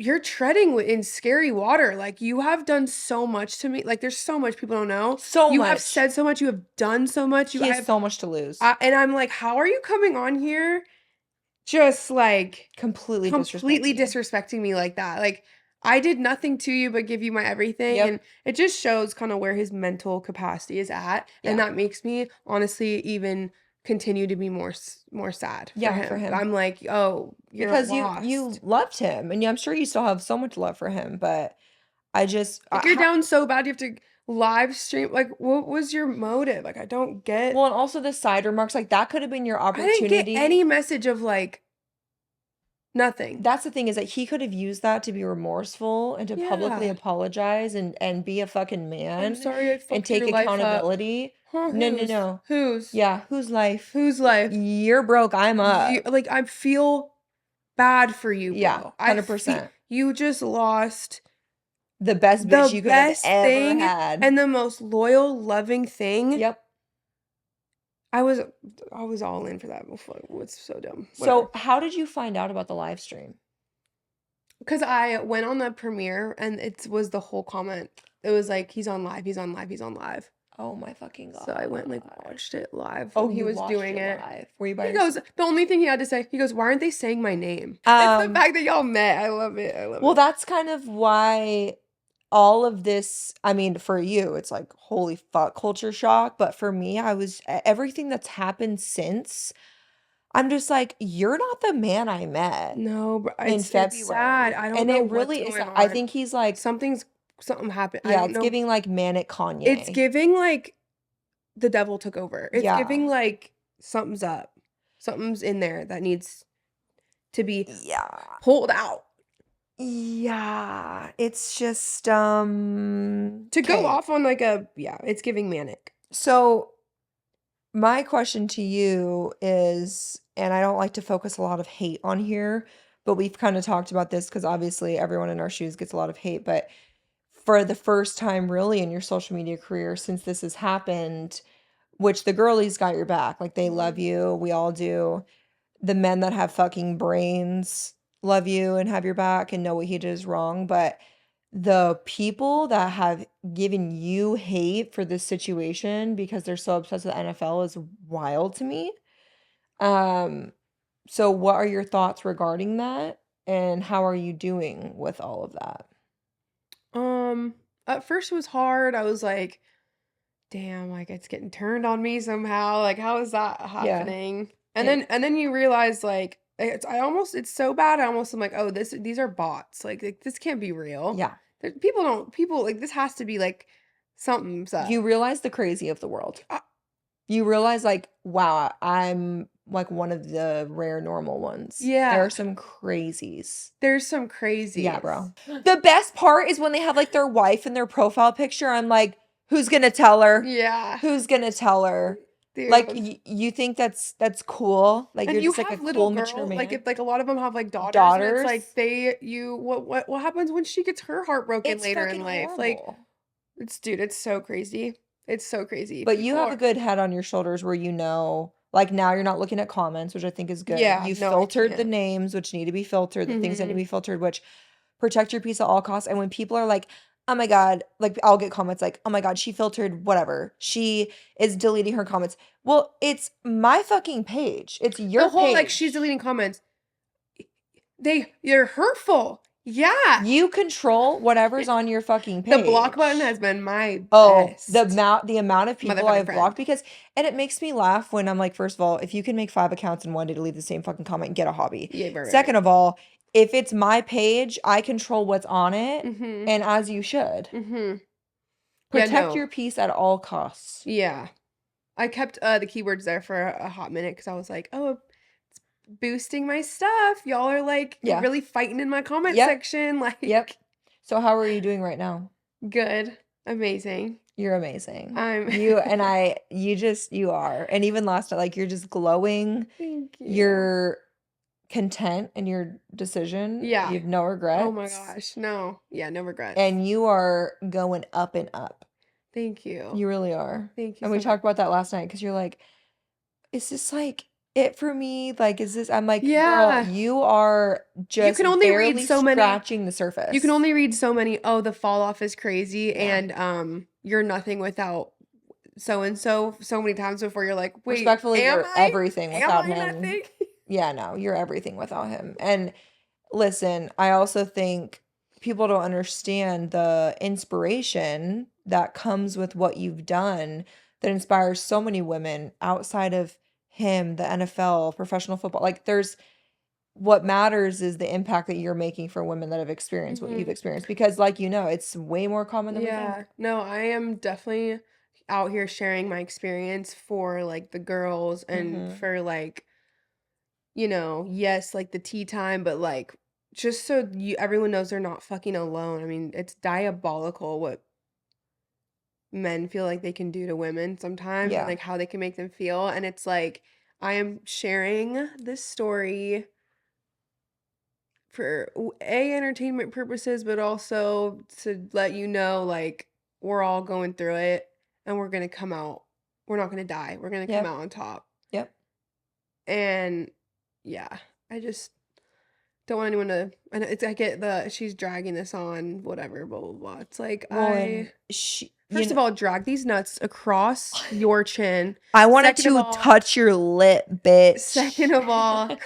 you're treading in scary water. Like, you have done so much to me. Like, there's so much people don't know. So You have much. said so much. You have done so much. He has so much to lose. And I'm like, how are you coming on here just like Completely completely disrespecting you. disrespecting me like that? Like, I did nothing to you but give you my everything. Yep. And it just shows kind of where his mental capacity is at. And Yeah. that makes me honestly even continue to be more sad for Yeah, for him. him. I'm like, oh, you're Because you lost. loved him, and I'm sure you still have so much love for him, but I just Like, you're how down so bad you have to live stream. Like, what was your motive? Like, I don't get. well, and also the side remarks, like, that could have been your I didn't get opportunity. any message of like nothing. That's the thing, is that he could have used that to be remorseful and to publicly Yeah. apologize and be a fucking I'm man sorry I and fucked take your life up. accountability. Huh, No, no, whose? no. Whose? Yeah, whose life? Whose life? You're broke, I'm You, up. like, I feel bad for you, Yeah, bro. I feel 100%. you just lost The best bitch the you could have best ever thing had. and the most loyal, loving thing. Yep. I was I was all in for that before. It's so dumb. Whatever. So, how did you find out about the live stream? Because I went on the premiere and it was the whole comment. It was like, he's on live, he's on live, he's on live. Oh my fucking So I went, like, god. watched it live Oh, when he you was watched doing it it. live. Were you by He goes, yourself? the only thing he had to say, he goes, "Why aren't they saying my name?" It's the fact that y'all met. I love it. I love Well, it. that's kind of why all of this, I mean, for you, it's like holy fuck culture shock, but for me, everything that's happened since, I'm just like, you're not the man I met No, but in it's sad. February. I don't And know it what's really is, going I on. think he's like, Something happened. I yeah, don't it's know. giving like manic It's Kanye. giving like the devil took over. It's Yeah. giving like something's up. Something's in there that needs to be Yeah. pulled out. Yeah. It's just To go okay. off on like it's giving manic. So my question to you is, and I don't like to focus a lot of hate on here, but we've kind of talked about this because obviously everyone in our shoes gets a lot of hate. But for the first time, really, in your social media career, since this has happened, which the girlies got your back, like they love Mhm. you, we all do. The men that have fucking brains love you and have your back and know what he did is wrong. But the people that have given you hate for this situation because they're so obsessed with the NFL is wild to me. Um, so what are your thoughts regarding that? And how are you doing with all of that? Um, at first it was hard. I was like, damn, like it's getting turned on me somehow. Like, how is that Yeah. happening? It, And then you realize like it's so bad. I almost am like, oh, these are bots. Like this can't be real. yeah. People like this has to be like something's up. You realize the crazy of the world. Uh, You realize like, wow, I'm like one of the rare normal ones. There yeah, are some crazies. there's some Yeah, crazies. bro. The best part is when they have like their wife in their profile picture. I'm like, who's gonna tell her? Yeah, Who's gonna tell her? Like dude. you think that's cool? Like And you're you just like a have little cool mature girls, like man. if like a lot of them have like daughters, and it's like Daughters, what happens when she gets her heart broken it's later in fucking life? Like horrible. it's so crazy. It's so crazy. But you People have a are good head on your shoulders where like now you're not looking at comments, which I think is good. yeah, You no, I filtered the can't. names, which need to be filtered, the things that need to Mhm. be filtered, which protect your peace at all costs. And when people are like, oh my God, like I'll get comments like, oh my God, she filtered whatever. She is deleting her comments. Well, it's my fucking page. It's The your whole like she's page. deleting comments. They're hurtful. Yeah. You control whatever's on your fucking The block button has page. been my Oh, best the amount of people motherfucking I've friend. blocked because and it makes me laugh when I'm like, first of all, if you can make 5 accounts in one day to leave the same fucking comment, get a hobby. Yeah, Second of all, if it's my page, I control what's on it, Mhm. and as you should. Mhm. Yeah, Protect no. your peace at all costs. Yeah. I kept the keywords there for a hot minute because I was like, oh, it's boosting my stuff. Y'all are like Yeah. really fighting in my comment Yep. section. Yep. Like, So how are you doing right now? good, amazing. You're amazing. I'm You are. And even last night, like you're just glowing. Thank you. You're content in your decision. Yeah. You have no Oh my regrets. gosh. No. Yeah, no regrets. And you are going up and up. Thank you. You really are. Thank you And so we much. talked about that last night because you're like, is this like, it for me? Like, is this, I'm like, girl, Yeah. you are You can just only read barely so many scratching the you can surface. only read so many, "Oh, the fall off is crazy," Yeah. and, "You're nothing without so and so many times before you're like, "Wait, Respectfully, am you're I? everything Am without I him. nothing?" Yeah, no, you're everything without him. And listen, I also think people don't understand the inspiration that comes with what you've done that inspires so many women outside of him, the NFL, professional football. Like, there's what matters is the impact that you're making for women that have experienced what you've Mhm. experienced. Because, like, it's way more common than we think. Yeah. No, I am definitely out here sharing my experience for, like, the girls and Mm-hmm. for, like, yes, like, the tea time, but, like, just so you everyone knows they're not fucking alone. I mean, it's diabolical what men feel like they can do to women sometimes and, Yeah. like, how they can make them feel, and it's like, I am sharing this story for entertainment purposes, but also to let you know, like, we're all going through it and we're not gonna die. We're gonna come Yep. out on top. Yep. And yeah, I just don't want anyone to and I get the she's dragging this on, whatever, blah blah blah. It's like Well, and first of all, drag these nuts across your chin. I wanted Second of to all, touch your lip, bitch. second of all,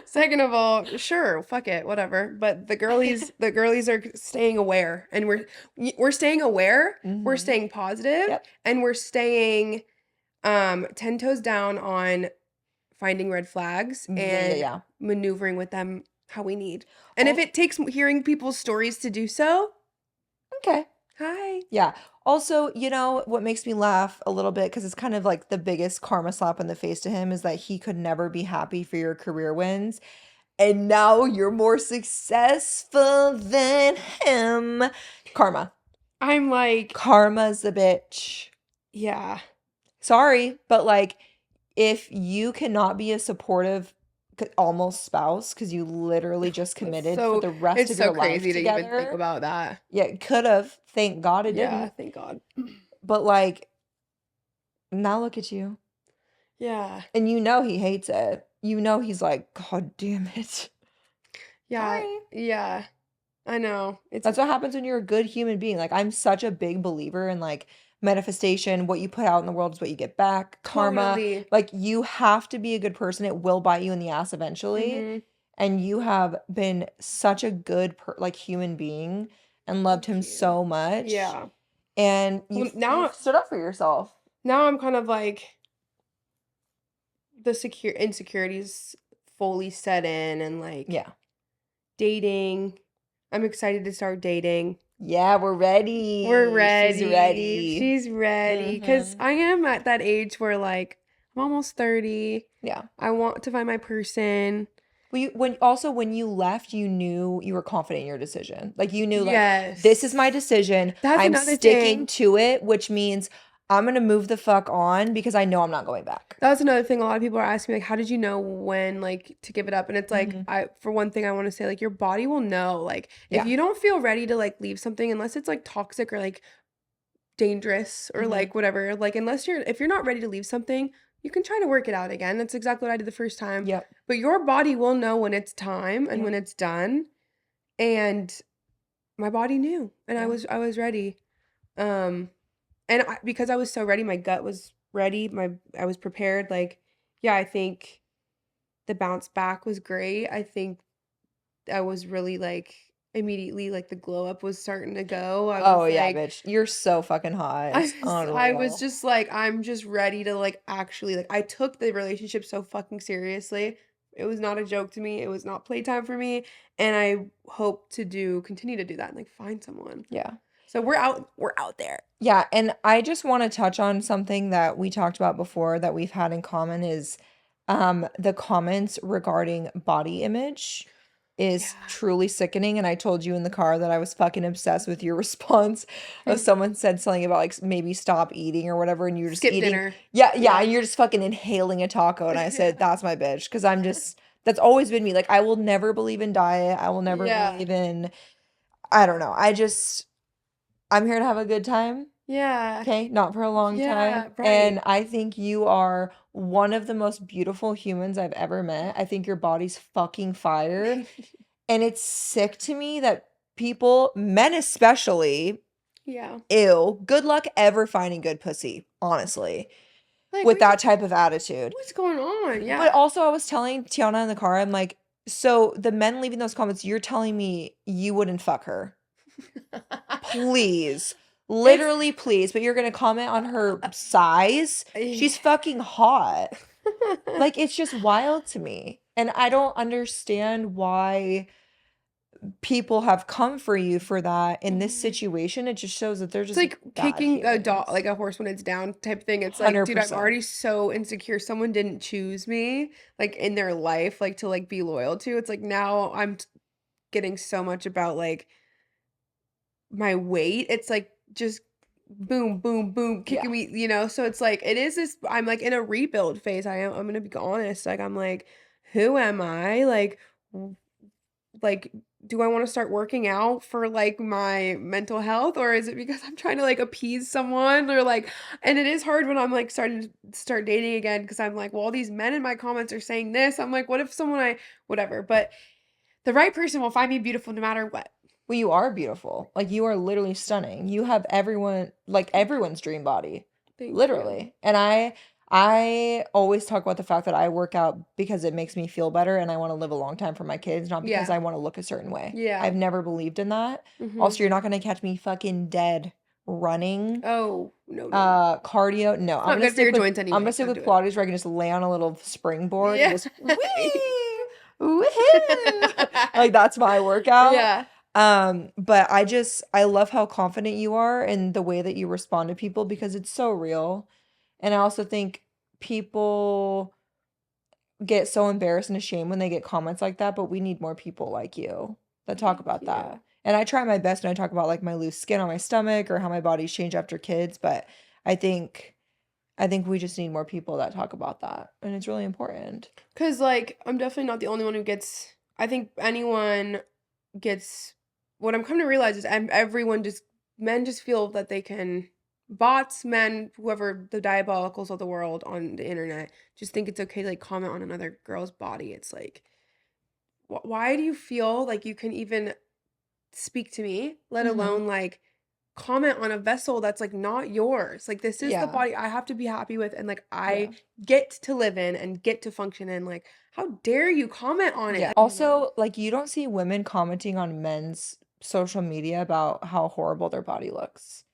second of all, sure, fuck it, whatever. But the girlies are staying aware, and we're staying aware, we're Mhm. staying positive, Yep. and we're staying 10 toes down on finding red flags Yeah, yeah, and yeah. maneuvering with them how we need. And if Al it takes hearing people's stories to do so, okay. hi. Yeah. Also, what makes me laugh a little bit because it's kind of like the biggest karma slap in the face to him is that he could never be happy for your career wins. And now you're more successful than him. Karma. I'm like, Karma's a bitch. yeah. Sorry, but like if you cannot be a supportive almost spouse because you literally just That's committed for so the rest it's of your so life crazy to even think together. about that. Yeah, it could have. Thank God it Yeah, didn't. thank God. But like now look at you. Yeah. And he hates it. He's like, God damn it. Yeah. Sorry. Yeah. I know. It's That's what happens when you're a good human being. Like, I'm such a big believer in like manifestation. What you put out in the world is what you get back. Karma. totally. Like, you have to be a good person. It will bite you in the ass eventually. Mhm. And you have been such a good like human being and loved Thank him you. so much. Yeah. And Well, you've stood up for yourself. now I'm kind of like the secure insecurities fully set in and like Yeah. dating. I'm excited to start dating. Yeah, we're We're ready. She's ready. ready. She's ready. Cause Mm-hmm. I am at that age where like I'm almost 30. Yeah. I want to find my person. Well, when you left, you knew you were confident in your decision. Like you knew like this is my Yes. decision. That's I'm another sticking thing. to it, which means I'm gonna move the fuck on because I know I'm not going back. That was another thing a lot of people are asking me, like, how did you know when, like, to give it up? And it's like, Hmm. for one thing, I want to say, like, your body will know. Like, if Yeah. you don't feel ready to, like, leave something, unless it's, like, toxic or, like, dangerous or, Hmm. like, whatever, like, if you're not ready to leave something, you can try to work it out again. That's exactly what I did the first time. Yep. But your body will know when it's time and Yep. when it's done. And my body knew, and Yeah. I was ready. Um, because I was so ready, my gut was ready. I was prepared. Like, yeah, I think the bounce back was great. I think I was really like immediately like the glow up was starting to go. I Oh was yeah, like bitch. You're so fucking hot. It's I was unreal. just like I'm just ready to like actually like I took the relationship so fucking seriously. It was not a joke to me. It was not playtime for me, and I hope to continue to do that and like find someone. Yeah. So we're out there. Yeah, and I just want to touch on something that we talked about before that we've had in common is the comments regarding body image is Yeah. truly sickening. And I told you in the car that I was fucking obsessed with your response of someone said something about like maybe stop eating or whatever, and you're just Skip eating. dinner. Yeah, yeah, Yeah. and you're just fucking inhaling a taco. And I said, Yeah. that's my bitch. Because that's always been me. Like, I will never believe in diet. I will never Yeah. believe in, I don't know. I'm here to have a good time. Yeah. Okay, not for a long Yeah, time. And right. I think you are one of the most beautiful humans I've ever met. I think your body's fucking fire. And it's sick to me that people, men especially, Yeah. ew, good luck ever finding good pussy, honestly, Like, with that type of attitude. what's going on? But Yeah. also, I was telling Tiana in the car, I'm like, so the men leaving those comments, you're telling me you wouldn't fuck her. Please. It's Literally, please. But you're gonna comment on her size? She's fucking hot. Like, it's just wild to me. And I don't understand why people have come for you for that in this Mhm. situation. It just shows that they're It's just like bad kicking a dog, like humans. a horse when it's down type thing. It's like, dude, I'm 100%. already so insecure. Someone didn't choose me, like in their life, like to like be loyal to. It's like now getting so much about like my weight. It's like just boom, boom, boom, Yeah. kicking me, So it's like it is this. I'm like in a rebuild phase. I'm gonna be honest. Like I'm like, who am I? Like, do I wanna start working out for, like, my mental health, or is it because I'm trying to, like, appease someone or, like and it is hard when I'm, like, starting to start dating again because 'cause I'm like, "Well, all these men in my comments are saying this." I'm like, "What if someone I" whatever, but the right person will find me beautiful no matter what. Well, you are beautiful. Like, you are literally stunning. You have everyone, like Thank you. everyone's dream body. Thank you. Literally. And I always talk about the fact that I work out because it makes me feel better and I want to live a long time for my kids, not because Yeah. I want to look a certain way. Yeah. I've never believed in that. Mhm. Also, you're not going to catch me fucking dead running, Oh, no, no. cardio. No, It's not good for your joints I'm gonna anyway. stick Don't with do it. Pilates where I can just lay on a little springboard and Yeah. just wee, woohoo. Like that's my workout. Yeah. But I love how confident you are and the way that you respond to people because it's so real. And I also think people get so embarrassed and ashamed when they get comments like that, but we need more people like you that talk Thank about that. you. And I try my best when I talk about like my loose skin on my stomach or how my body's changed after kids, but I think I think we just need more people that talk about that. And it's really important. 'Cause, like, I'm definitely not the only one who gets I think anyone gets what I'm coming to realize is everyone just men just feel that they can bots, men, whoever the diabolicals of the world on the internet just think it's okay to like comment on another girl's body. It's like, why do you feel like you can even speak to me, let Mhm. alone like comment on a vessel that's like not yours? Like this is the Yeah. body I have to be happy with and like I Yeah. get to live in and get to function in. Like, how dare you comment on it? Yeah. Like, Also, like you don't see women commenting on men's social media about how horrible their body looks.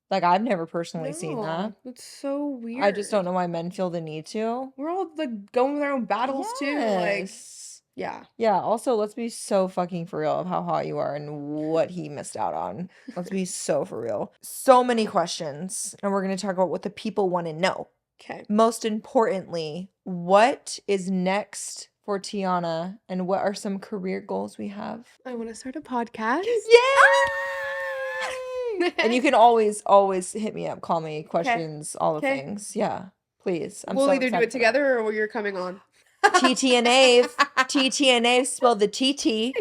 Like I've never personally seen that. no, it's so I just don't weird. know why men feel the need to. We're all like going with our own battles too. Like, Yes. yeah. Yeah, also let's be so fucking for real of how hot you are and what he missed out on. Let's be so for real. So many questions, and we're going to talk about what the people want to know. Okay. Most importantly, what is next for Tiana and what are some career goals we have? I want to start a podcast. Yay! And you can always hit me up, call me, Okay. questions, all the Okay. things. Yeah, please. I'm We'll so either do it excited for that. together or you're coming on. TT and Ave. TT and Ave spelled the TT.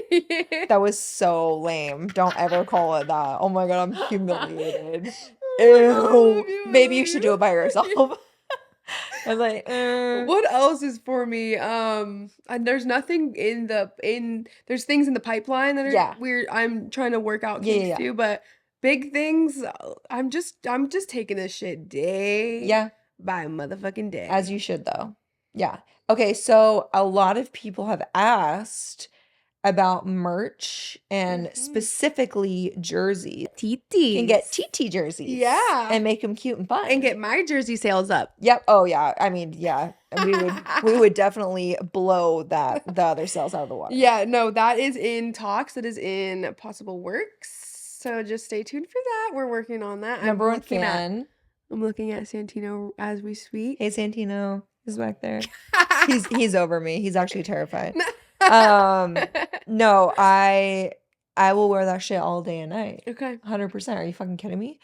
That was so lame. Don't ever call it that. Oh my God, I'm humiliated. Oh my God, I Ew. love you. Maybe you should do it by I yourself. love you. I was like, What else is for me? And there's nothing there's things in the pipeline that are yeah. weird. I'm trying to work out Yeah, yeah, kinks yeah. too, but big things, I'm just taking this shit day Yeah, by motherfucking as day. you should though. Yeah. Okay, so a lot of people have asked about merch and Mhm. specifically jerseys. Can get Titis. TT jerseys Yeah. and make them cute and And fun. get my jersey sales up. Yep. Oh yeah. I mean, yeah. And we would definitely blow the other cells out of the water. Yeah, no, that is in talks. That is in possible works. So just stay tuned for that. We're working on that. Number one fan. I'm looking at Santino as we speak. Hey Santino is back there. He's over me. He's actually terrified. Um, no, I will wear that shit all day and night. Okay. 100%. Are you fucking kidding me?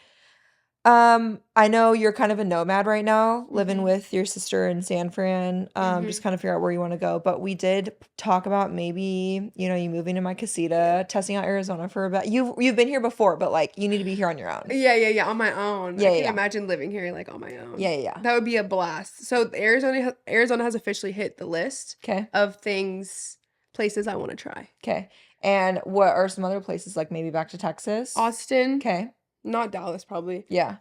I know you're kind of a nomad right now, living Mhm. with your sister in San Fran, just Mhm. kind of figure out where you want to go. But we did talk about maybe, you moving to my Yeah. casita, testing out Arizona for a bit. You've been here before, but like you need to be here on your own. Yeah, yeah, yeah, on my own. Yeah, I yeah, can't yeah. imagine living here, like, on my Yeah, own. yeah, yeah. That would be a blast. So Arizona has officially hit the list Okay. of places I wanna try. Okay. And what are some other places like maybe back to Texas? Austin, Okay. not Dallas, probably. Yeah.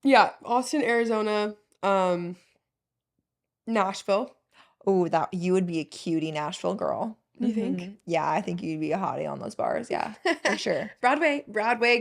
Yeah, Austin, Arizona, um, Nashville. Oh, that you would be a cutie Nashville girl. You think? Yeah, I think you'd be a hottie on those bars. Yeah, for sure. Broadway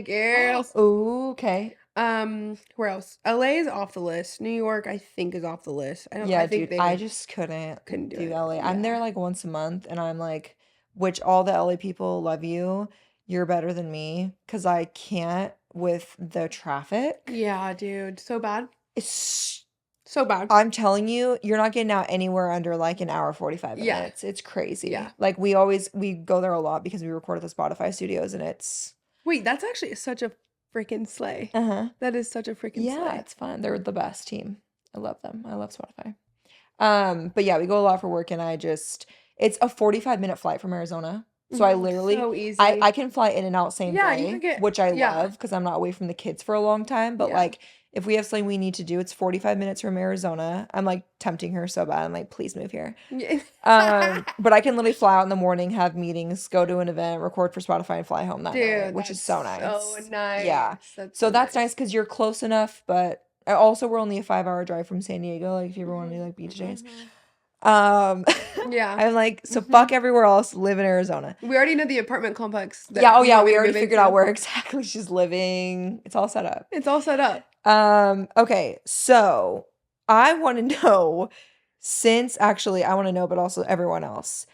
girls. Oh, okay. Where else? LA is off the list. New York, I think, is off the list. I Yeah, think dude, they I would just couldn't couldn't do do it. LA. I'm there Yeah. like once a month, and I'm like, which all the LA people love you. You're better than me because I can't with the traffic. Yeah, dude. So bad. It's, So bad. I'm telling you, you're not getting out anywhere under like an hour, 45 Yeah. minutes. It's Yeah. crazy. Like we go there a lot because we record at the Spotify studios and it's, Wait, that's actually such a freaking sleigh. uh-huh. That is such a freaking Yeah, sleigh. it's fun. They're the best team. I love them. I love Spotify. But yeah, we go a lot for work and it's a 45-minute flight from Arizona. So I literally So I easy. can fly in and out same Yeah, you day, could get which I yeah. love because I'm not away from the kids for a long time. But Yeah. like if we have something we need to do, it's 45 minutes from Arizona. I'm like tempting her so bad. I'm like, please move here. Yeah. But I can literally fly out in the morning, have meetings, go to an event, record for Spotify, and fly home that night, Dude, which is that's so so nice. Yeah. nice. That's So so that's nice nice. because you're close enough, but also we're only a 5-hour drive from San Diego, like if you ever want to do Mhm. like beach days. Mhm. Um, Yeah. I'm like, so fuck Mhm. everywhere else, live in Arizona. We already know the apartment complex Yeah, that oh you yeah, want me we to already move figured out into. where exactly she's living. It's all set up. It's all set up. Okay, so I want to know, since actually I want to know, but also everyone else,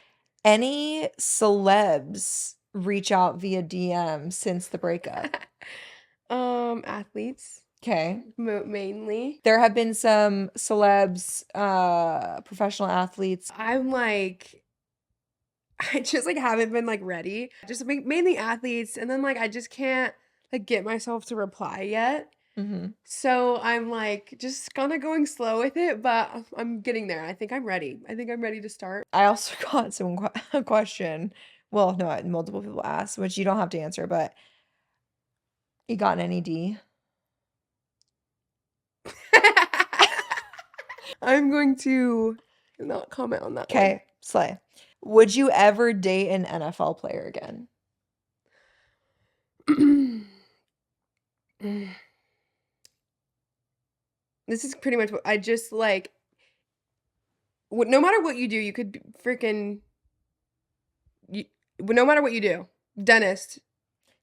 any celebs reach out via DM since the breakup? Athletes Okay. mainly. There have been some celebs, professional athletes. I'm like, I just like haven't been like ready. Just mainly athletes, and then like I just can't like get myself to reply yet. Mhm. So I'm like just kind of going slow with it, but I'm getting there. I think I'm ready. I think I'm ready to start. I also got some a question. Well, no, multiple people asked, which you don't have to answer, but you got an NED? I'm going to not comment on that one. Okay, slay. Would you ever date an NFL player again? This is pretty much what I just like. No matter what you do, you could freaking you, no matter what you do, dentist,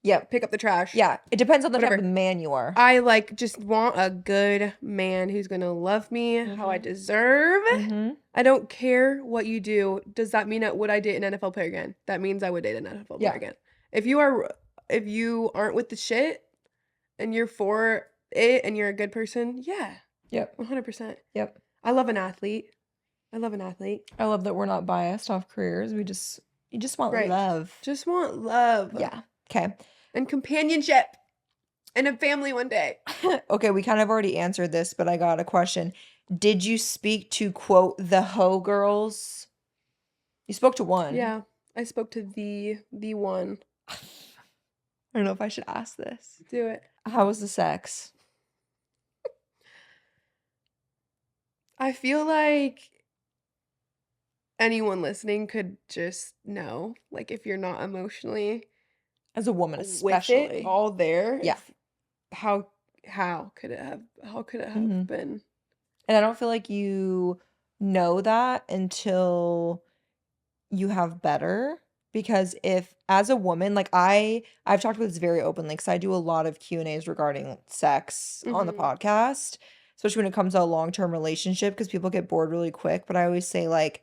Yep. pick up the trash, Yeah, it depends on the type of whatever. man you are. I like just want a good man who's gonna love me how I Mhm. deserve. Mhm. I don't care what you do. Does that mean that would I date an NFL player again? That means I would date an NFL player Yeah. again. If you are, if you aren't with the shit and you're for it and you're a good person, yeah, Yep. 100%. Yep. I love an athlete. I love an athlete. I love that we're not biased off careers. You just want Right. love. Just want love Yeah. Okay. and companionship and a family one day. Okay, we kind of already answered this, but I got a question. Did you speak to quote the hoe girls? You spoke to one. Yeah, I spoke to the one. I don't know if I should ask this. Do it. How was the sex? I feel like anyone listening could just know, like if you're not emotionally As a woman, with it especially. all there, Yeah. how how could it have Mhm. been? And I don't feel like you know that until you have better. Because if as a woman, like I've talked about this very openly because I do a lot of Q&As regarding sex on the Mhm. podcast, especially when it comes to a long-term relationship because people get bored really quick. But I always say like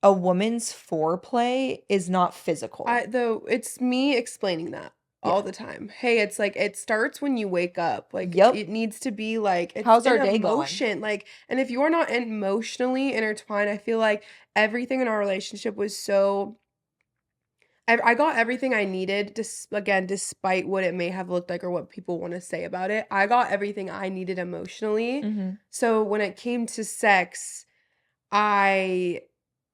a woman's foreplay is not physical. Though it's me explaining that Yeah. all the time. Hey, it's like it starts when you wake up. Like Yep. it needs to be like it's How's an our day going? emotion. Like, and if you're not emotionally intertwined, I feel like everything in our relationship was so I got everything I needed, again, despite what it may have looked like or what people want to say about it. I got everything I needed emotionally. Mhm. So when it came to sex, I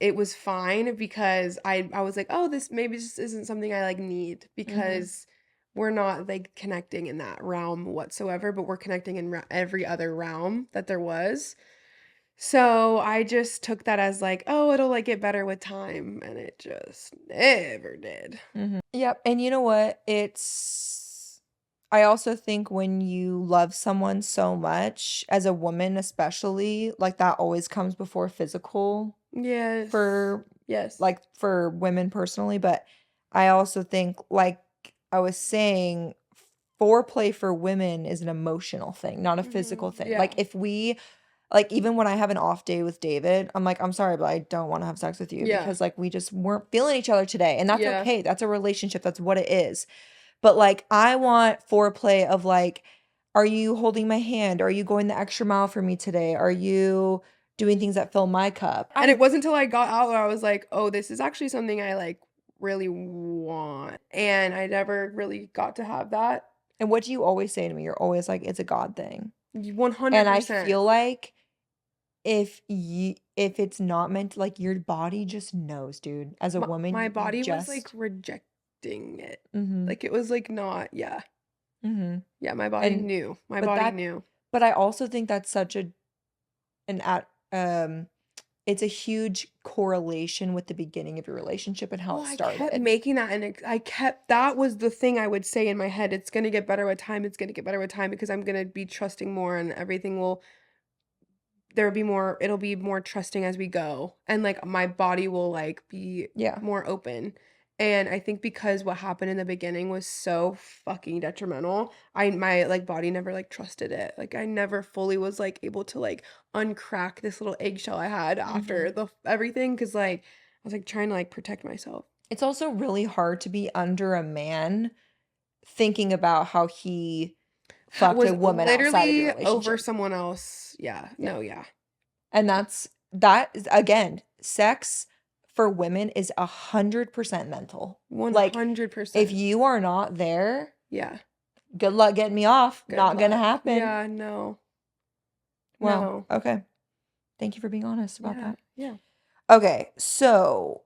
it was fine because I was like, "Oh, this maybe just isn't something I like need Mhm. because we're not like connecting in that realm whatsoever, but we're connecting in every other realm that there was." So I just took that as like, "Oh, it'll like get better with time," and it just never did. Mhm. Yep, and you know what? I also think when you love someone so much, as a woman especially, like, that always comes before physical Yes. for Yes. like, for women personally, but I also think, like I was saying, foreplay for women is an emotional thing, not a physical Mhm. thing. Like, Yeah. if we like, even when I have an off day with David, I'm like, "I'm sorry, but I don't wanna have sex with you Yeah. because, like, we just weren't feeling each other today," and that's Yeah. okay, that's a relationship, that's what it is. But, like, I want foreplay of, like, "Are you holding my hand? Are you going the extra mile for me today? Are you doing things that fill my cup?" And I it wasn't until I got out where I was like, "Oh, this is actually something I, like, really want," and I never really got to have that. And what do you always say to me? You're always like, "It's a God thing." And I 100%. feel like if it's not meant to like, your body just knows, dude. As a woman, My you body was, like, just rejecting it. Mhm, Like, it was, like, not yeah. mhm. Yeah, my body And knew. My but body that knew. but I also think that's such an at it's a huge correlation with the beginning of your relationship and how Well, it I kept started. making that and I kept that was the thing I would say in my head, "It's gonna get better with time, it's gonna get better with time because I'm gonna be trusting more and everything will there'll be more it'll be more trusting as we go, and, like, my body will, like, be Yeah. more open, and I think because what happened in the beginning was so fucking detrimental, my, like, body never, like, trusted it, like, I never fully was, like, able to, like, uncrack this little eggshell I had Mhm. after the everything because like, I was, like, trying to, like, protect myself. It's also really hard to be under a man thinking about how he Ha fucked a was woman outside of your literally over relationship. someone else. Yeah, Yeah. no, yeah. And that is again, sex for women is 100% mental. Like, if 100%. you are not there, Yeah. good luck getting me off. Good Not gonna luck. happen. Yeah, no. Well, No. okay. Thank you for being honest about Yeah, that. yeah. Okay, so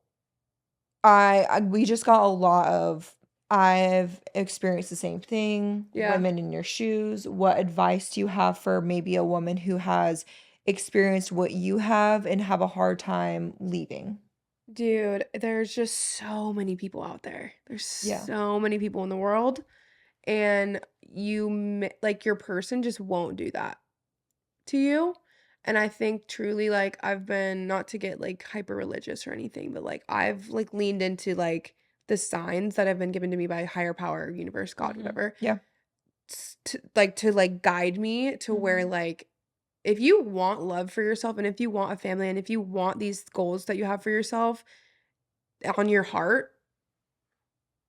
I we just got a lot of I've experienced the same thing, Yeah. women in your shoes. What advice do you have for maybe a woman who has experienced what you have and have a hard time leaving? Dude, there's just so many people out there. There's Yeah. so many people in the world, and like, your person just won't do that to you, and I think truly, like, I've been not to get, like, hyper religious or anything, but, like, I've, like, leaned into, like, the signs that have been given to me by higher power, universe, God, Mhm. whatever, Yeah. to, like, guide me to where, Mhm. like, if you want love for yourself and if you want a family and if you want these goals that you have for yourself on your heart,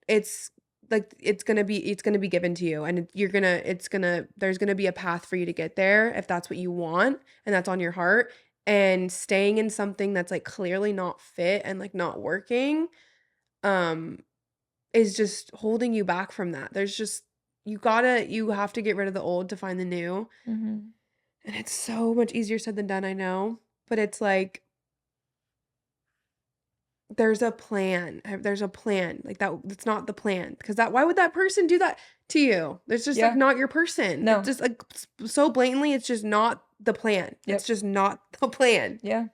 it's like it's gonna be given to you and there's gonna be a path for you to get there if that's what you want and that's on your heart. And staying in something that's like clearly not fit and like not working, um, is just holding you back from that. There's just you have to get rid of the old to find the new. Mhm. And it's so much easier said than done, I know, but it's like there's a plan, like, that's not the plan, because that why would that person do that to you? There's just, like, Yeah. not your person. It's No. just, like, so blatantly, it's just not the plan. It's Yep. just not the plan. Yeah.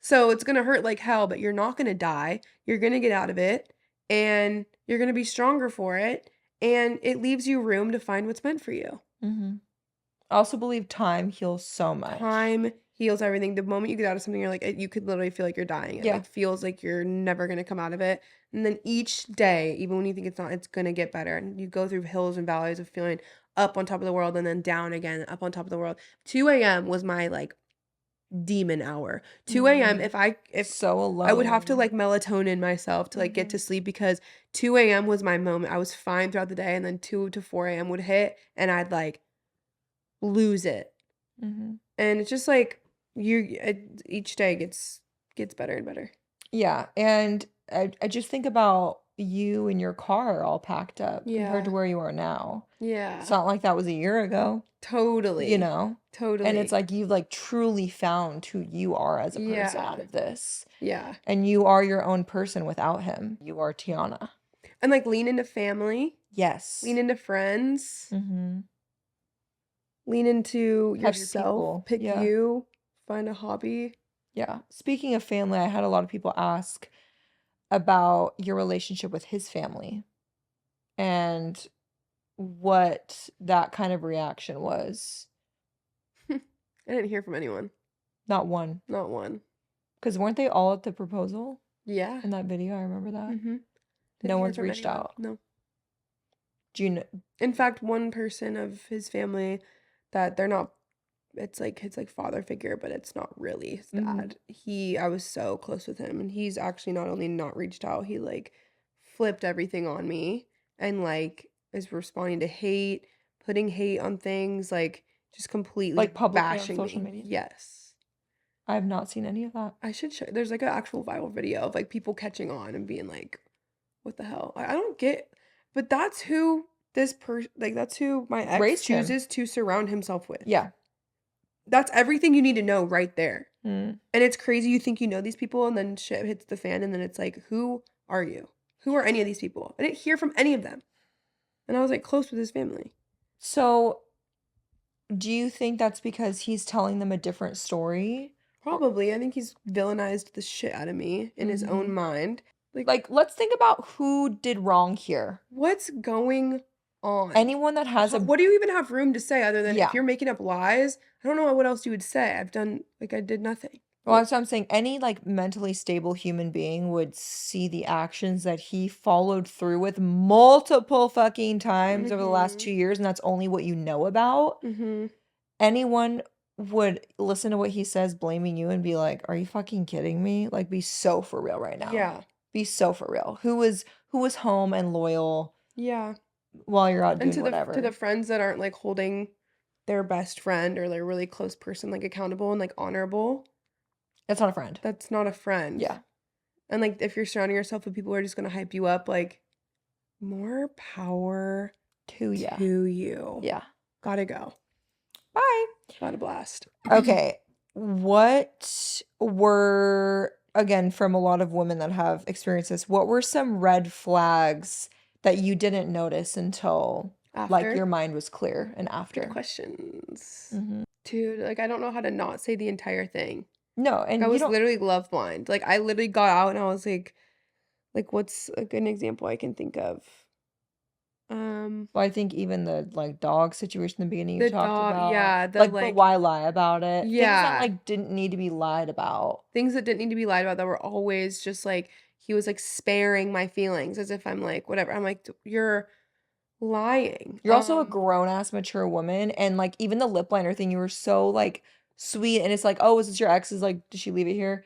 So, it's gonna hurt like hell, but you're not gonna die. You're gonna get out of it, and you're gonna be stronger for it, and it leaves you room to find what's meant for you. Mhm. I also believe time heals so much. Time heals everything. The moment you get out of something, you're like, you could literally feel like you're dying. It Yeah. like feels like you're never gonna come out of it. And then each day, even when you think it's not, it's gonna get better. And you go through hills and valleys of feeling up on top of the world and then down again, up on top of the world. 2 a.m. was my like demon hour. 2 a.m. Mhm. if So I would have to alone. like melatonin myself to like get to Mhm. sleep because 2 a.m. was my moment. I was fine throughout the day, and then 2 to 4 a.m. would hit and I'd like lose it. Mhm. And it's just like each day gets better and better. Yeah, and I just think about you and your car are all packed up compared to Yeah. where you are now. It's Yeah. not like that was a year ago, you Totally. know? And it's Totally. like you've like truly found who you are as a person out Yeah. of this. Yeah. And you are your own person without him. You are Tiana. And like lean into family, lean Yes. into friends, Mm-hmm. lean into Have your yourself, people. pick Yeah. you, find a hobby. Yeah. Speaking of family, I had a lot of people ask about your relationship with his family and what that kind of reaction was. I didn't hear from anyone. Not one. Not one. Because weren't they all at the proposal Yeah. in that video? I remember that. Mm-hmm. No Didn't hear one's from reached anyone. out. No. Do you know? In fact, one person of his family that they're not, it's like his like father figure, but it's not really his Mm-hmm. dad. I was so close with him, and he's actually not only not reached out, he like flipped everything on me and like is responding to hate, putting hate on things, like just completely Like publicly on bashing social me. media? Yes. I have not seen any of that. I should show. There's like an actual viral video of like people catching on and being like, "What the hell?" I don't get, but that's who this person like. That's who my ex Raised him. chooses to surround himself with. Yeah. That's everything you need to know right there. Mm. And it's crazy. You think you know these people, and then shit hits the fan, and then it's like, who are you? Who are any of these people? I didn't hear from any of them, and I was like close with his family. So, do you think that's because he's telling them a different story? Probably. I think he's villainized the shit out of me in his own Mm-hmm. mind. Like, let's think about who did wrong here. What's going on? Anyone that has a, What do you even have room to say other than if yeah. you're making up lies? I don't know what else you would say. I did nothing. Well, that's what I'm saying. Any like mentally stable human being would see the actions that he followed through with multiple fucking times over the last Mm-hmm. 2 years, and that's only what you know about. Mm-hmm. Anyone would listen to what he says, blaming you, and be like, "Are you fucking kidding me? Like, be so for real right now. Yeah. Be so for real. Who was home and loyal Yeah. while you're out And doing to the whatever?" friends that aren't like holding their best friend or their really close person like accountable and like honorable, That's not a friend. that's not a friend. Yeah. And like if you're surrounding yourself with people who are just gonna hype you up, like more power Yeah. to you. Yeah. Gotta go. Bye. Gotta blast. Okay. What were, again, from a lot of women that have experienced this, what were some red flags that you didn't notice until like After. your mind was clear and Good after? questions. Hmm. Dude, like I don't know how to not say the entire thing. No, Like, I and you was don't, literally love blind. Like I literally got out and I was like what's a good example I can think of? well, I think even the like dog situation in the beginning you The talked dog, about, yeah, the like, but like why lie about it? Things that yeah. like didn't need to be lied about. Things that didn't need to be lied about that were always just like he was like sparing my feelings as if I'm like whatever. I'm like you're lying. You're also a grown ass mature woman, and like even the lip liner thing, you were so like sweet, and it's like, oh, is this your ex? Is like, did she leave it here?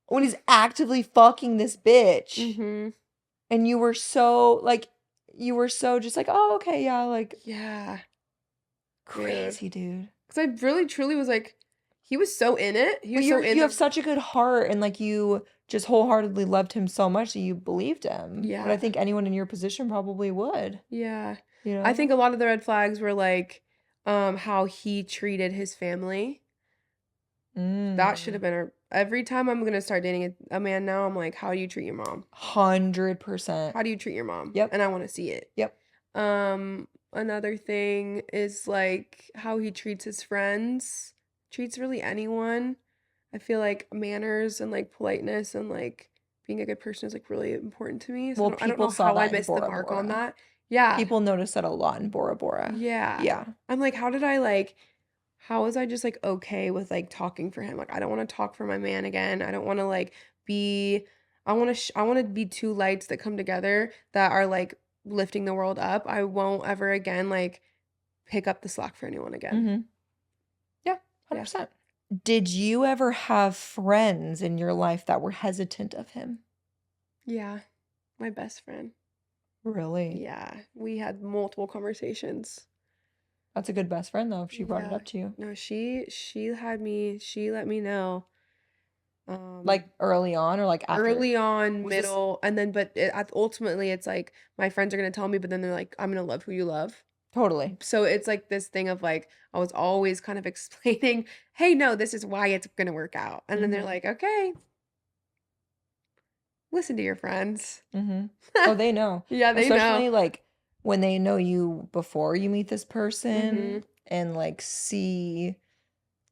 When he's actively fucking this bitch, Mm-hmm. and you were so like, you were so just like, oh, okay, yeah, like Yeah. crazy, dude. Because I really truly was like, he was so in it. He But was so you in have the such a good heart, and like you just wholeheartedly loved him so much that you believed him. But I yeah. think anyone in your position probably would, Yeah. you I think a know? lot of the red flags were like how he treated his family. That should Mm. have been every time I'm gonna start dating a man now, I'm like, how do you treat your mom? 100%. How do you treat your mom? Yep. And I want to see it. Yep. Another thing is like how he treats his friends, treats really anyone. I feel like manners and like politeness and like being a good person is like really important to me. So Well, I don't know people saw how I that in missed the Bora mark on Bora. that. Yeah. People noticed that a lot in Bora Bora. Yeah. Yeah. I'm like, how was I just like okay with like talking for him? Like I don't want to talk for my man again. I don't want to like be I want to be two lights that come together that are like lifting the world up. I won't ever again like pick up the slack for anyone again. Mm-hmm. Yeah, Yeah. 100%. Did you ever have friends in your life that were hesitant of him? Yeah. My best friend. Really? Yeah. We had multiple conversations. That's a good best friend though, if she brought it Yeah. up to you. No, she let me know Um, Like early on or like after? early on, Was this middle, and then ultimately it's like my friends are gonna tell me, but then they're like, I'm gonna love who you love. totally? So it's like this thing of like I was always kind of explaining, hey, no, this is why it's gonna work out. And then they're Mm-hmm. like, okay, listen to your friends. Mm-hmm. Oh, they know. Yeah, they know. Especially like when they know you before you meet this Mm-hmm. person and like see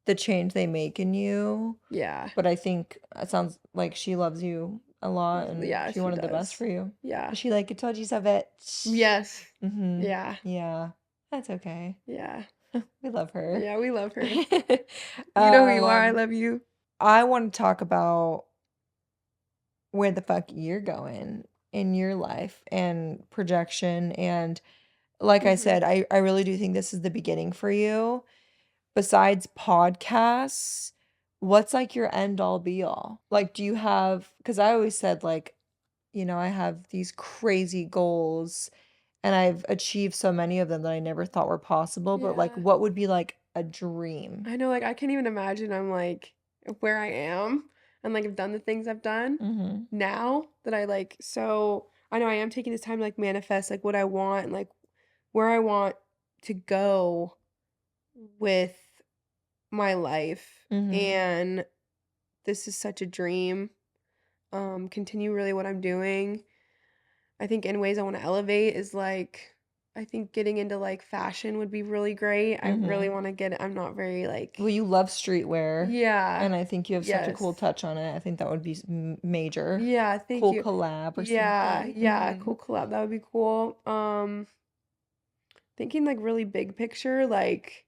the change they make in you. Yeah. But I think it sounds like she loves you a lot and Yeah, she she wanted the best does. for you. Yeah. Is she like, I told you so, bitch? Yes. Mm-hmm. Yeah. Yeah. That's okay. Yeah. We love her. Yeah, we love her. You know who you are. I Um, love you. I want to talk about where the fuck you're going in your life and projection. And like I Hmm. said, I really do think this is the beginning for you. Besides podcasts, what's like your end all be all? Like, do you have, because I always said, like, I have these crazy goals and I've achieved so many of them that I never thought were possible. But like, Yeah. what would be like a dream? I know, like, I can't even imagine I'm like where I am and like I've done the things I've done Mm-hmm. now that I like. So I know I am taking this time to like manifest like what I want and like where I want to go with my life. Mm-hmm. And this is such a dream. Continue really what I'm doing. I think in ways I want to elevate is like I think getting into like fashion would be really great. I really Mm-hmm. want to get I'm not very Well, like you love streetwear, yeah. and I think you have such a cool Yes. touch on it. I think that would be major. Yeah, thank Cool you. collab or Yeah, something. yeah, Mm-hmm. cool collab. That would be cool. Thinking like really big picture, like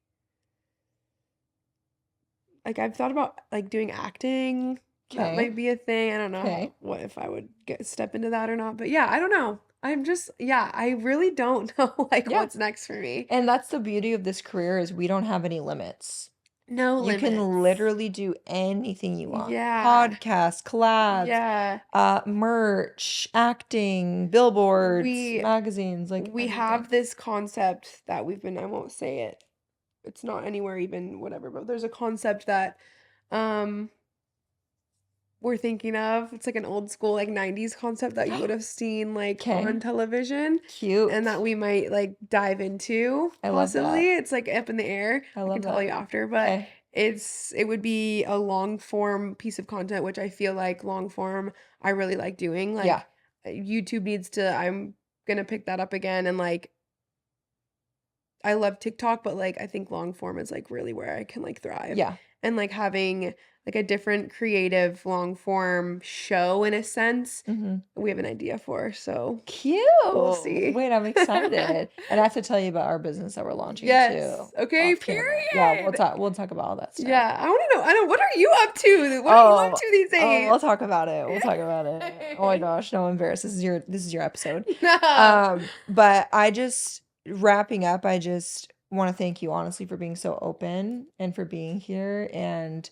I've thought about like doing acting. That Okay. might be a thing. I don't know Okay. what if I would get step into that or not. But yeah, I don't know. I'm just yeah, I really don't know like Yeah. what's next for me. And that's the beauty of this career is we don't have any limits. No You can limits. literally do anything you want. Yeah. Podcasts, collabs, Yeah. merch, acting, billboards, We magazines, like we everything. have this concept that we've been I won't say it. It's not anywhere even whatever, but there's a concept that um we're thinking of. It's like an old school like 90s concept that you would have seen like on Okay. television and that Cute. we might like dive into I love possibly. that. It's like up in the air. I I can love tell that. you after, but Okay. it would be a long form piece of content which I feel like long form I really like doing. Yeah. Like YouTube needs to I'm gonna pick that up again and like I love TikTok, but, like, I think long form is, like, really where I can, like, thrive. Yeah. And, like, having, like, a different creative long form show in a sense, Mm-hmm. we have an idea for, so Cute. we'll see. Wait, I'm excited. And I have to tell you about our business that we're launching too, Yes. Okay, off camera. Yeah, we'll period. talk about all that stuff. Yeah, I wanna know I don't what are you up to? What are you up Oh, to these oh, days? we'll talk about it. We'll talk about it. Oh my gosh, no embarrass. This is your episode. Nah. But I just wrapping up, I just want to thank you honestly for being so open and for being here and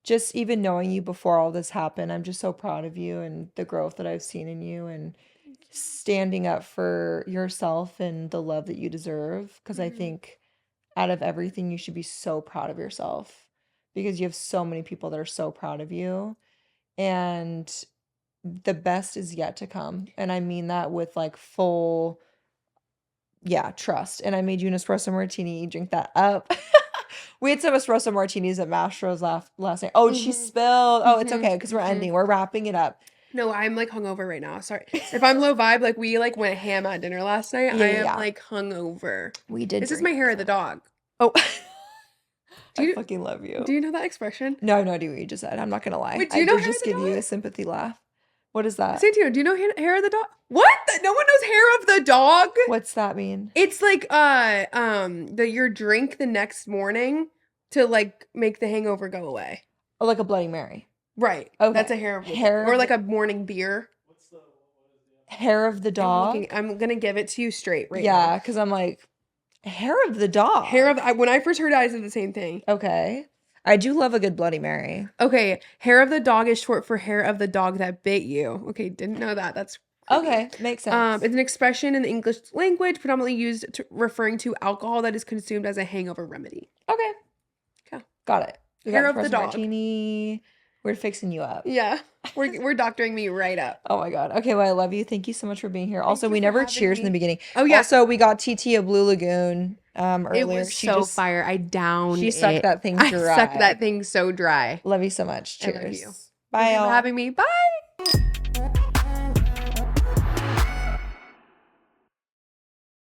just even knowing you before all this happened. I'm just so proud of you and the growth that I've seen in you and Thank you. standing up for yourself and the love that you deserve. Because I Mhm. think out of everything, you should be so proud of yourself because you have so many people that are so proud of you. And the best is yet to come. And I mean that with like full, yeah, trust. And I made you an espresso martini. You drink that up. We had some espresso martinis at Mastro's last night. Oh, she Mhm. spilled. Oh, it's Mhm. okay because we're Mhm. ending. We're wrapping it up. No, I'm, like, hungover right now, sorry. If I'm low vibe, like, we, like, went ham at dinner last night, Yeah, I yeah, am, yeah. like, hungover. We did This is my drink hair of the some. dog. Oh, Do I you fucking love do you. you know that expression? No, I have no idea what you just said. I'm not gonna lie. Wait, do I you know did hair of just the give you dog? a sympathy laugh. What is that? Santino, do you know hair of the dog? What? No one knows hair of the dog? What's that mean? It's like, your drink the next morning to, like, make the hangover go away. Oh, like a Bloody Mary. Right. That's Okay. a hair of the dog. Hair Or, of like, the a morning beer. hair of the dog. I'm gonna give it to you straight right now. Yeah, because I'm like, hair of the Hair of dog. when I first heard it, I said the same thing. Okay. I do love a good Bloody Mary. Okay, hair of the dog is short for hair of the dog that bit you. Okay, didn't know that. That's creepy. Okay, makes sense. It's an expression in the English language predominantly used to referring to alcohol that is consumed as a hangover remedy. Okay, Okay. got it. We got Hair of the espresso dog. martini. We're fixing you up. Yeah. We're doctoring me right up. Oh my God. Okay, well, I love you. Thank you so much for being here. Thank Also, you we for never having cheers in the me. beginning. Oh, yeah. Also, we got TT a Blue Lagoon It earlier. was so fire. I downed She sucked it. that thing I sucked dry. that thing so dry. Love you so much. I love you. Cheers. Bye, Thank you for y'all. having me. Bye.